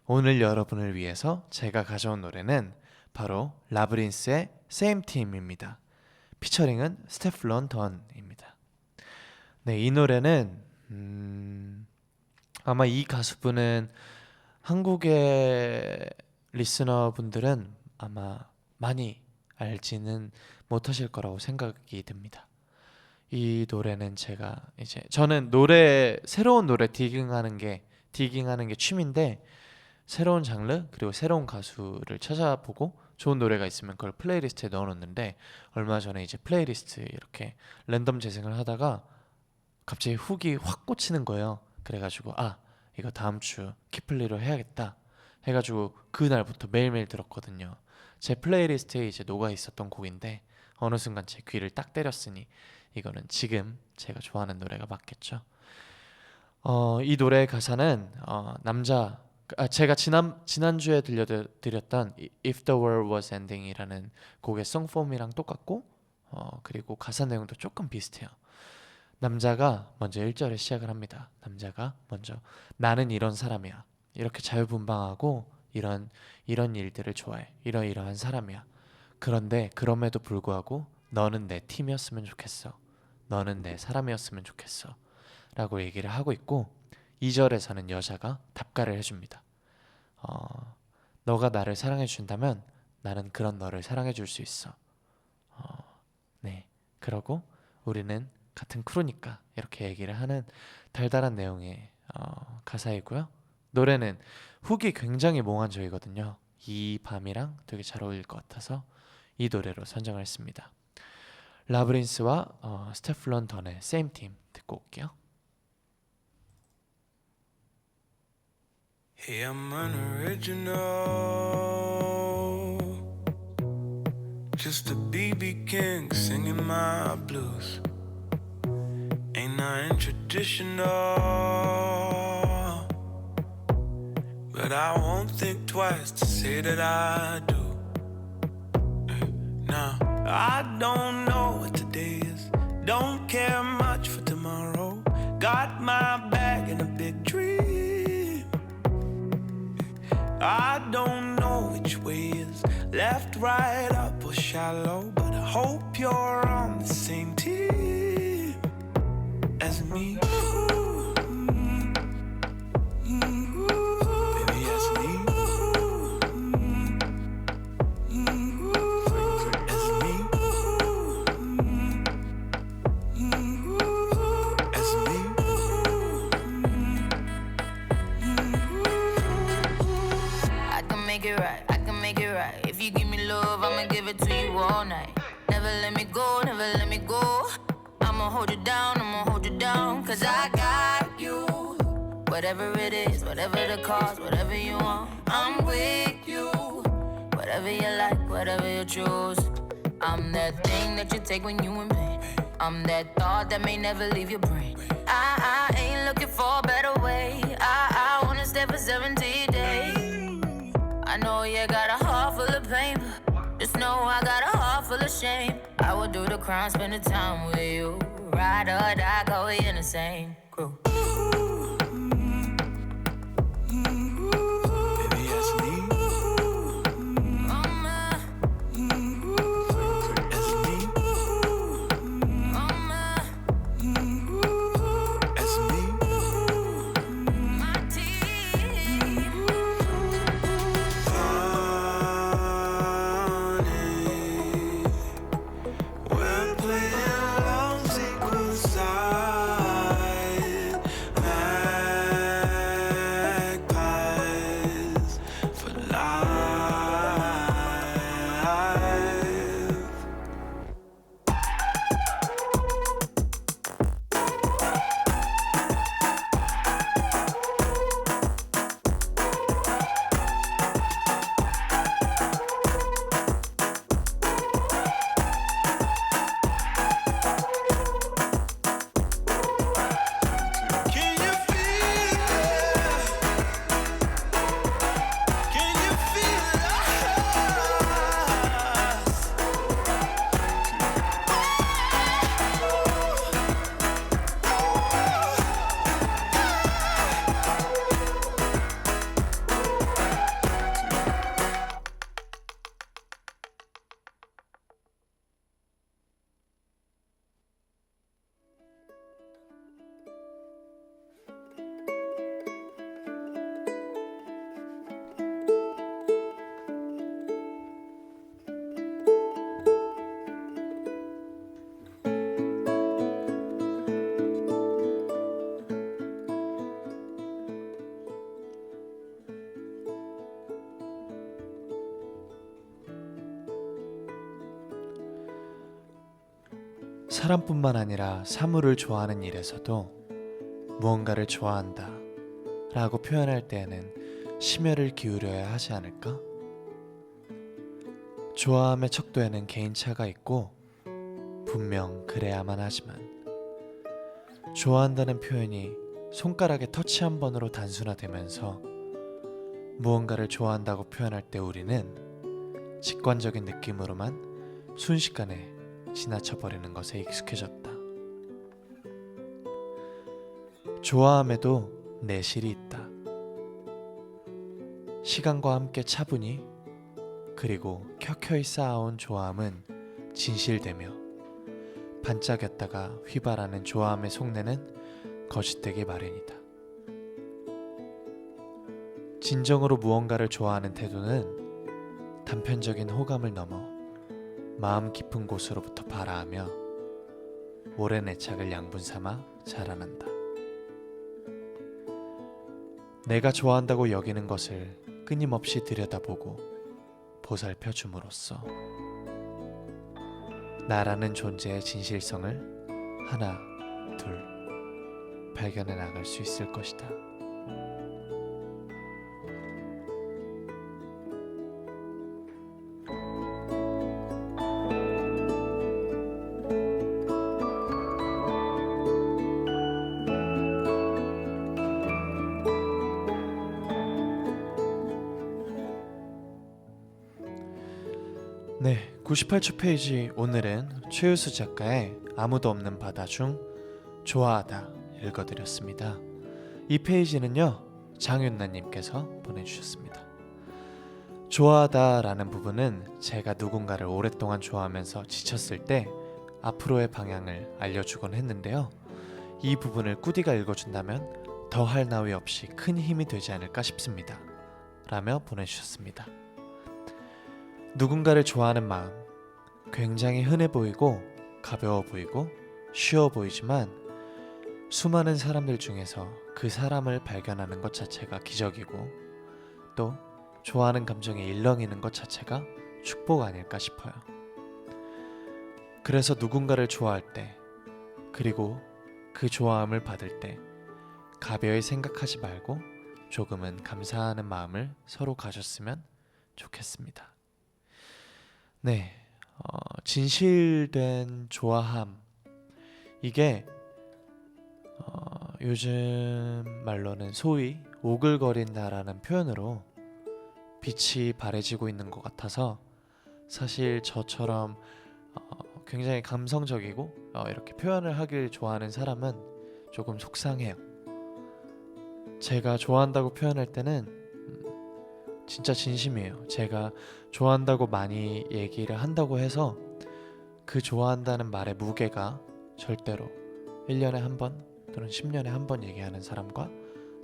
오늘 여러분을 위해서 제가 가져온 노래는 바로 라브린스의 Same Team입니다. 피처링은 스테플론 던입니다. 네, 이 노래는 아마 이 가수분은 한국의 리스너분들은 아마 많이 알지는 못하실 거라고 생각이 듭니다. 이 노래는 제가 이제 저는 새로운 노래 디깅하는 게 취미인데 새로운 장르 그리고 새로운 가수를 찾아보고 좋은 노래가 있으면 그걸 플레이리스트에 넣어놓는데 얼마 전에 이제 플레이리스트 이렇게 랜덤 재생을 하다가 갑자기 훅이 확 꽂히는 거예요. 그래가지고 이거 다음 주 키플리로 해야겠다 해가지고 그날부터 매일매일 들었거든요. 제 플레이리스트에 이제 녹아 있었던 곡인데 어느 순간 제 귀를 딱 때렸으니 이거는 지금 제가 좋아하는 노래가 맞겠죠. 이 노래의 가사는 제가 지난주에 들려드렸던 If the World Was Ending이라는 곡의 송폼이랑 똑같고 그리고 가사 내용도 조금 비슷해요. 남자가 먼저 1절에 시작을 합니다. 남자가 먼저 나는 이런 사람이야. 이렇게 자유분방하고 이런 일들을 좋아해. 이러한 사람이야. 그런데 그럼에도 불구하고 너는 내 팀이었으면 좋겠어. 너는 내 사람이었으면 좋겠어. 라고 얘기를 하고 있고 2절에서는 여자가 답가를 해줍니다. 너가 나를 사랑해 준다면 나는 그런 너를 사랑해 줄 수 있어. 네. 그러고 우리는 같은 크루니까 이렇게 얘기를 하는 달달한 내용의 가사이고요. 노래는 훅이 굉장히 몽환적이거든요. 이 밤이랑 되게 잘 어울릴 것 같아서 이 노래로 선정을 했습니다. 라브린스와 스테플런 던의 Same Team 듣고 올게요. Hey, I'm unoriginal, just a BB King singing my blues. Ain't nothing traditional, but I won't think twice to say that I do. Now, I don't know what today is, don't care much for tomorrow. Got my bag and a big dream. I don't know which way is left, right, up or shallow, but I hope you're on the same team as me. Baby, as me. As me. As me. I can make it right, I can make it right. If you give me love, I'ma give it to you all night. Never let me go, never let me go. I'ma hold you down, I'ma hold you down. Cause I got you. Whatever it is, whatever the cost, whatever you want, I'm with you. Whatever you like, whatever you choose. I'm that thing that you take when you in pain. I'm that thought that may never leave your brain. I ain't looking for a better way. I wanna stay for 70 days. I know you got a heart full of pain, but just know I got a heart full of shame. I would do the crime, spend the time with you. Ride or die, go we in the same crew. Baby, as me. Mama, As me. mama, As me. my team. Honey, we're playing love's equal side. Magpies for life. Can you feel it? Can you feel us? 사람뿐만 아니라 사물을 좋아하는 일에서도 무언가를 좋아한다 라고 표현할 때에는 심혈을 기울여야 하지 않을까? 좋아함의 척도에는 개인차가 있고 분명 그래야만 하지만 좋아한다는 표현이 손가락의 터치 한 번으로 단순화되면서 무언가를 좋아한다고 표현할 때 우리는 직관적인 느낌으로만 순식간에 지나쳐버리는 것에 익숙해졌다. 좋아함에도 내실이 있다. 시간과 함께 차분히 그리고 켜켜이 쌓아온 좋아함은 진실되며 반짝였다가 휘발하는 좋아함의 속내는 거짓되기 마련이다. 진정으로 무언가를 좋아하는 태도는 단편적인 호감을 넘어 마음 깊은 곳으로부터 발아하며 오랜 애착을 양분 삼아 자라난다. 내가 좋아한다고 여기는 것을 끊임없이 들여다보고 보살펴 줌으로써 나라는 존재의 진실성을 하나, 둘 발견해 나갈 수 있을 것이다. 네, 98초 페이지 오늘은 최유수 작가의 아무도 없는 바다 중 좋아하다 읽어드렸습니다. 이 페이지는요 장윤나님께서 보내주셨습니다. 좋아하다 라는 부분은 제가 누군가를 오랫동안 좋아하면서 지쳤을 때 앞으로의 방향을 알려주곤 했는데요. 이 부분을 꾸디가 읽어준다면 더할 나위 없이 큰 힘이 되지 않을까 싶습니다 라며 보내주셨습니다. 누군가를 좋아하는 마음 굉장히 흔해 보이고 가벼워 보이고 쉬워 보이지만 수많은 사람들 중에서 그 사람을 발견하는 것 자체가 기적이고 또 좋아하는 감정에 일렁이는 것 자체가 축복 아닐까 싶어요. 그래서 누군가를 좋아할 때 그리고 그 좋아함을 받을 때 가벼이 생각하지 말고 조금은 감사하는 마음을 서로 가졌으면 좋겠습니다. 네, 진실된 좋아함 이게 요즘 말로는 소위 오글거린다라는 표현으로 빛이 바래지고 있는 것 같아서 사실 저처럼 굉장히 감성적이고 이렇게 표현을 하길 좋아하는 사람은 조금 속상해요. 제가 좋아한다고 표현할 때는 진짜 진심이에요. 제가 좋아한다고 많이 얘기를 한다고 해서 그 좋아한다는 말의 무게가 절대로 1년에 한 번 또는 10년에 한 번 얘기하는 사람과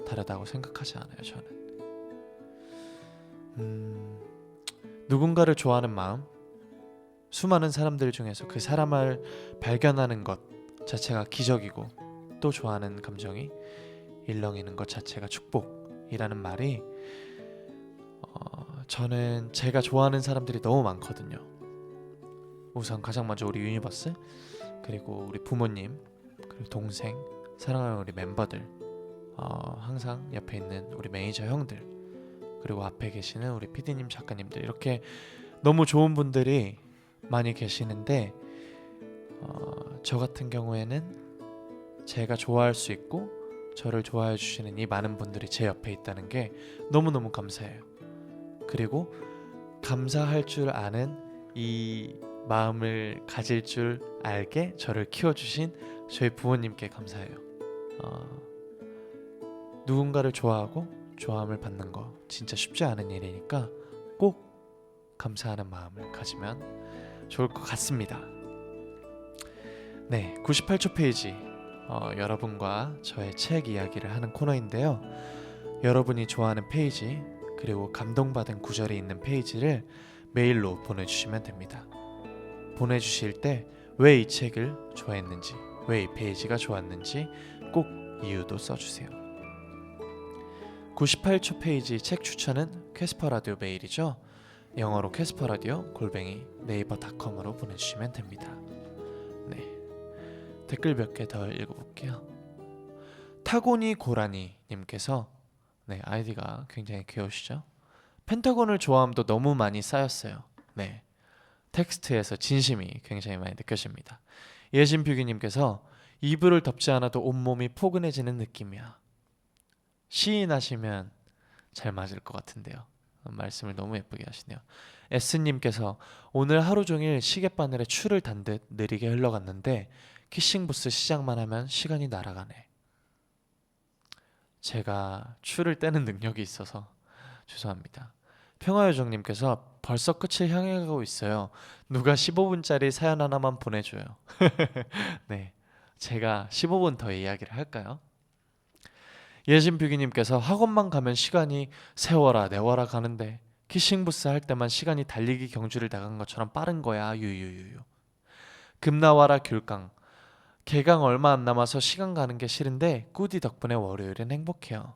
다르다고 생각하지 않아요. 저는 누군가를 좋아하는 마음 수많은 사람들 중에서 그 사람을 발견하는 것 자체가 기적이고 또 좋아하는 감정이 일렁이는 것 자체가 축복이라는 말이 저는 제가 좋아하는 사람들이 너무 많거든요. 우선 가장 먼저 우리 유니버스 그리고 우리 부모님 그리고 동생 사랑하는 우리 멤버들 항상 옆에 있는 우리 매니저 형들 그리고 앞에 계시는 우리 PD님 작가님들 이렇게 너무 좋은 분들이 많이 계시는데 저 같은 경우에는 제가 좋아할 수 있고 저를 좋아해 주시는 이 많은 분들이 제 옆에 있다는 게 너무너무 감사해요. 그리고 감사할 줄 아는 이 마음을 가질 줄 알게 저를 키워주신 저희 부모님께 감사해요. 누군가를 좋아하고 좋아함을 받는 거 진짜 쉽지 않은 일이니까 꼭 감사하는 마음을 가지면 좋을 것 같습니다. 네, 98초 페이지 여러분과 저의 책 이야기를 하는 코너인데요. 여러분이 좋아하는 페이지 그리고 감동받은 구절이 있는 페이지를 메일로 보내주시면 됩니다. 보내주실 때 왜 이 책을 좋아했는지 왜 이 페이지가 좋았는지 꼭 이유도 써주세요. 98초 페이지 책 추천은 캐스퍼라디오 메일이죠. 영어로 캐스퍼라디오 @네이버.com으로 보내주시면 됩니다. 네, 댓글 몇 개 더 읽어볼게요. 타고니 고라니 님께서 네, 아이디가 굉장히 귀여우시죠? 펜타곤을 좋아함도 너무 많이 쌓였어요. 네, 텍스트에서 진심이 굉장히 많이 느껴집니다. 예진뷰기님께서 이불을 덮지 않아도 온몸이 포근해지는 느낌이야. 시인하시면 잘 맞을 것 같은데요. 말씀을 너무 예쁘게 하시네요. S님께서 오늘 하루 종일 시계바늘에 추를 단 듯 느리게 흘러갔는데 키싱부스 시작만 하면 시간이 날아가네. 제가 추를 떼는 능력이 있어서 죄송합니다. 평화요정님께서 벌써 끝을 향해 가고 있어요. 누가 15분짜리 사연 하나만 보내줘요. 네, 제가 15분 더 이야기를 할까요? 예진뷰기님께서 학원만 가면 시간이 세워라 내워라 가는데 키싱부스 할 때만 시간이 달리기 경주를 나간 것처럼 빠른 거야. 유유유유. 금나와라 귤강. 개강 얼마 안 남아서 시간 가는 게 싫은데 꾸디 덕분에 월요일은 행복해요.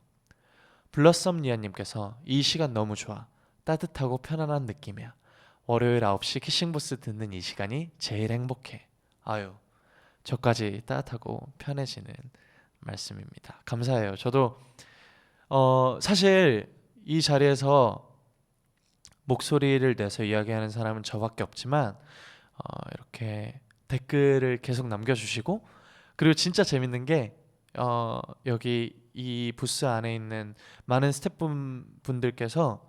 블러썸리아님께서 이 시간 너무 좋아. 따뜻하고 편안한 느낌이야. 월요일 9시 키싱부스 듣는 이 시간이 제일 행복해. 아유, 저까지 따뜻하고 편해지는 말씀입니다. 감사해요. 저도 사실 이 자리에서 목소리를 내서 이야기하는 사람은 저밖에 없지만 이렇게 댓글을 계속 남겨주시고, 그리고 진짜 재밌는 게 여기 이 부스 안에 있는 많은 스태프분들께서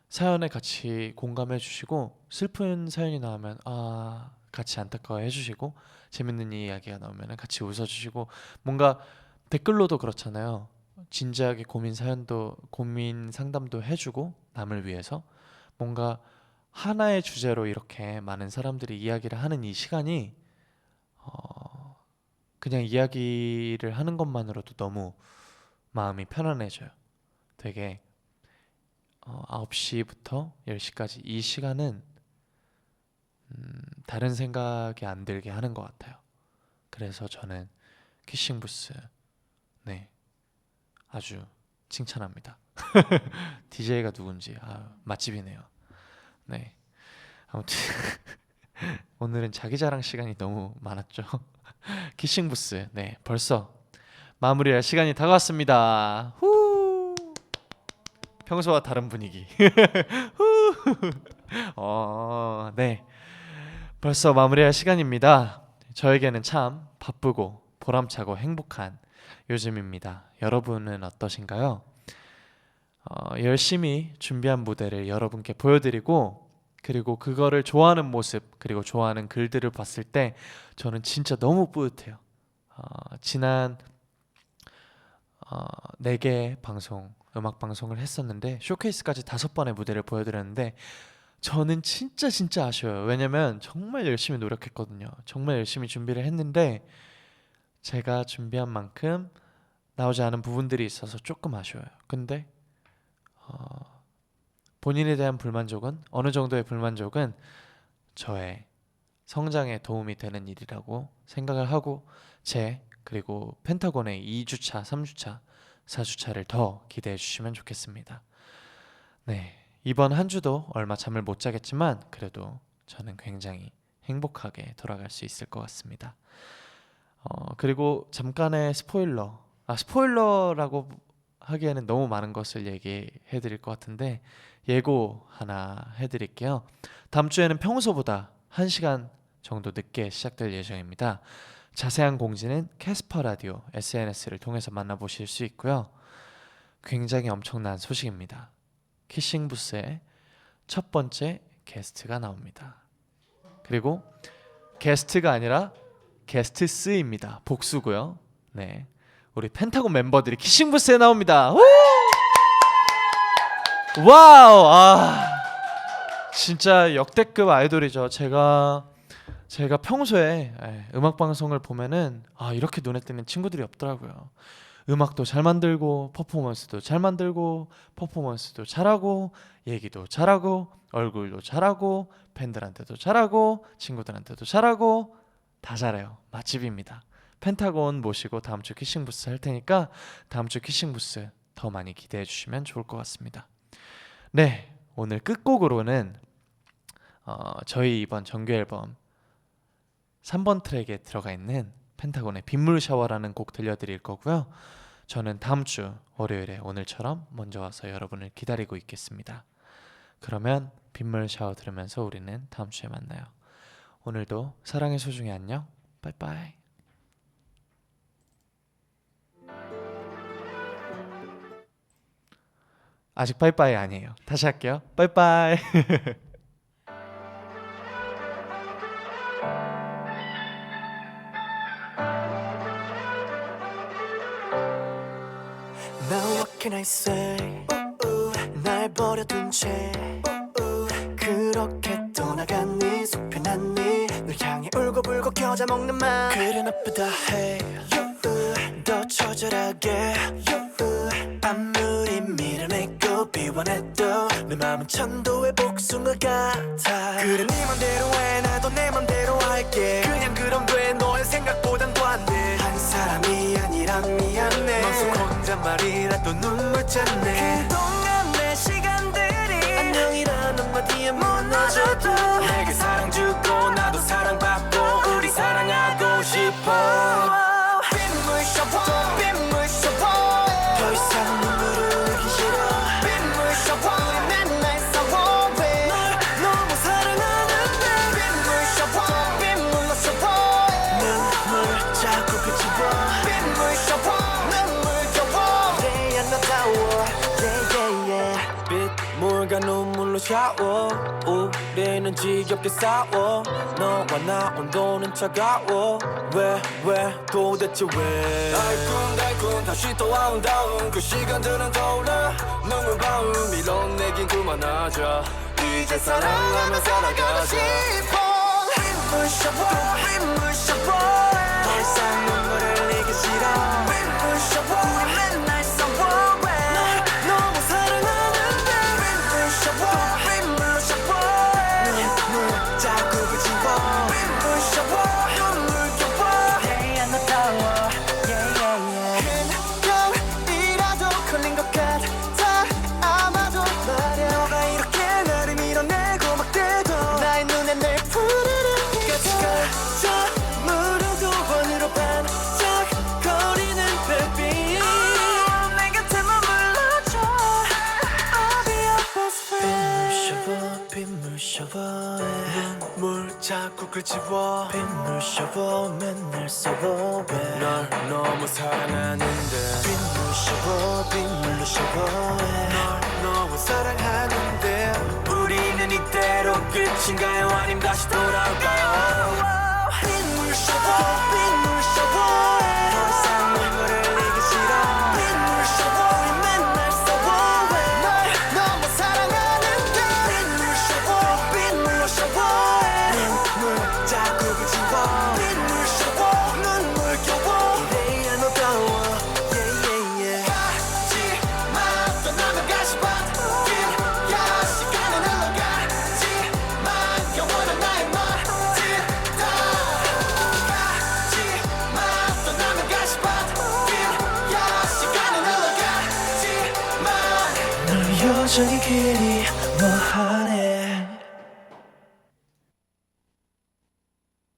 사연에 같이 공감해 주시고, 슬픈 사연이 나오면 같이 안타까워해 주시고, 재밌는 이야기가 나오면 같이 웃어주시고, 뭔가 댓글로도 그렇잖아요. 진지하게 고민 상담도 해주고, 남을 위해서 뭔가 하나의 주제로 이렇게 많은 사람들이 이야기를 하는 이 시간이 그냥 이야기를 하는 것만으로도 너무 마음이 편안해져요. 되게 9시부터 10시까지 이 시간은 다른 생각이 안 들게 하는 것 같아요. 그래서 저는 키싱부스 아주 칭찬합니다. DJ가 누군지 맛집이네요. 네, 아무튼 오늘은 자기 자랑 시간이 너무 많았죠. 키싱부스 벌써 마무리할 시간이 다가왔습니다. 후! 평소와 다른 분위기. 네, 벌써 마무리할 시간입니다. 저에게는 참 바쁘고 보람차고 행복한 요즘입니다. 여러분은 어떠신가요? 열심히 준비한 무대를 여러분께 보여드리고, 그리고 그거를 좋아하는 모습, 그리고 좋아하는 글들을 봤을 때 저는 진짜 너무 뿌듯해요. 지난 4개 방송, 음악 방송을 했었는데 쇼케이스까지 5번의 무대를 보여드렸는데 저는 진짜 아쉬워요. 왜냐면 정말 열심히 노력했거든요. 정말 열심히 준비를 했는데 제가 준비한 만큼 나오지 않은 부분들이 있어서 조금 아쉬워요. 근데 본인에 대한 불만족은, 어느 정도의 불만족은 저의 성장에 도움이 되는 일이라고 생각을 하고, 그리고 펜타곤의 2주차, 3주차, 4주차를 더 기대해 주시면 좋겠습니다. 네, 이번 한 주도 얼마 잠을 못 자겠지만 그래도 저는 굉장히 행복하게 돌아갈 수 있을 것 같습니다. 그리고 잠깐의 스포일러라고 하기에는 너무 많은 것을 얘기해 드릴 것 같은데 예고 하나 해드릴게요. 다음 주에는 평소보다 1시간 정도 늦게 시작될 예정입니다. 자세한 공지는 캐스퍼 라디오 SNS를 통해서 만나보실 수 있고요. 굉장히 엄청난 소식입니다. 키싱부스의 첫 번째 게스트가 나옵니다. 그리고 게스트가 아니라 게스트스입니다. 복수고요. 네, 우리 펜타곤 멤버들이 키싱부스에 나옵니다. 와우! 진짜 역대급 아이돌이죠. 제가 평소에 음악 방송을 보면은 이렇게 눈에 띄는 친구들이 없더라고요. 음악도 잘 만들고 퍼포먼스도 잘 만들고 퍼포먼스도 잘하고 얘기도 잘하고 얼굴도 잘하고 팬들한테도 잘하고 친구들한테도 잘하고 다 잘해요. 맛집입니다. 펜타곤 모시고 다음 주 키싱부스 할 테니까 다음 주 키싱부스 더 많이 기대해 주시면 좋을 것 같습니다. 네, 오늘 끝곡으로는 저희 이번 정규 앨범 3번 트랙에 들어가 있는 펜타곤의 빗물 샤워라는 곡 들려드릴 거고요. 저는 다음 주 월요일에 오늘처럼 먼저 와서 여러분을 기다리고 있겠습니다. 그러면 빗물 샤워 들으면서 우리는 다음 주에 만나요. 오늘도 사랑의 소중히 안녕. 빠이빠이. 아직 빠이빠이 아니에요. 다시 할게요. 빠이빠이. Now what can I say? 날 버려둔 채 그렇게 떠나간 네 속편한 네널 향해 울고불고 겨자 먹는 맘 그래 나쁘다 해 더 처절하게 아무리 밀어내고 비워내도 내 맘은 천도의 복숭아 같아 그래 네 맘대로 해 나도 내 맘대로 할게 그냥 그럼 돼 너의 생각보단 더 안 돼 한 사람이 아니라 미안해 맘속 혼잣말이라도 눈물 짰네 그동안 내 시간들이 안녕이란 한마디에 무너져도 내게 사랑 주고 나도 사랑받고 우리 사랑하고 싶어 빗물 샤워 빗물 샤워 더 이상 눈물을 흘리기 싫어 빗물 샤워 우리 맨날 싸워해 널 너무 사랑하는데 빗물 샤워 빗물로 샤워해 눈물 자꾸 그치워 빗물 샤워 눈물 겨워 그래야 너다워 yeah yeah yeah 빗물과 눈물로 샤워 우리는 지겹게 싸워 너와 나 온도는 차가워 왜 도대체 왜 달콤달콤 다시 또 아름다운 그 시간들은 떠올라 눈물 바움 밀어내긴 그만하자 이제 사랑하며 살아가자 빗물 샤워 빗물 샤워 더 이상 눈물을 흘리기 싫어 빗물 샤워 우리 맨날 싸워해 널 너무 사랑하는데 빗물 샤워 빗물로 샤워해 눈물 자꾸 그치워 빗물 샤워 눈물 겨워 해야 너다워 yeah yeah yeah 큰 병이라도 걸린 것 같아 아마도 말야 너가 이렇게 나를 밀어내고 막 대도 나의 눈에 늘 푸르른 가지가 물어도 원으로 반짝거리는 별빛 내 곁에 머물러줘 I'll be your best friend 빗물 샤워해 눈물 자꾸 그치워 빗물 샤워 맨날 쏘고해 널 너무 사랑하는데 빗물 샤워 빗물로 샤워해 널 너무 사랑하는데 우리는 이대로 끝인가요 아님 다시 돌아올까요 빗물 샤워 빗물 샤워해 더 이상 눈물을 흘리기 싫어 빗물 샤워 우리 맨날 싸워해 널 너무 사랑하는데 빗물 샤워 빗물로 샤워해 눈물 자꾸 그치워 빗물 샤워 눈물 겨워 이래야 너다워 yeah yeah yeah 가지마 떠나면 가시 밭길야 시간은 흘러가지만 영원한 나의 멋지다 가지마 떠나면 가시 밭길야 시간은 흘러가지만 널 여전히 그리워하네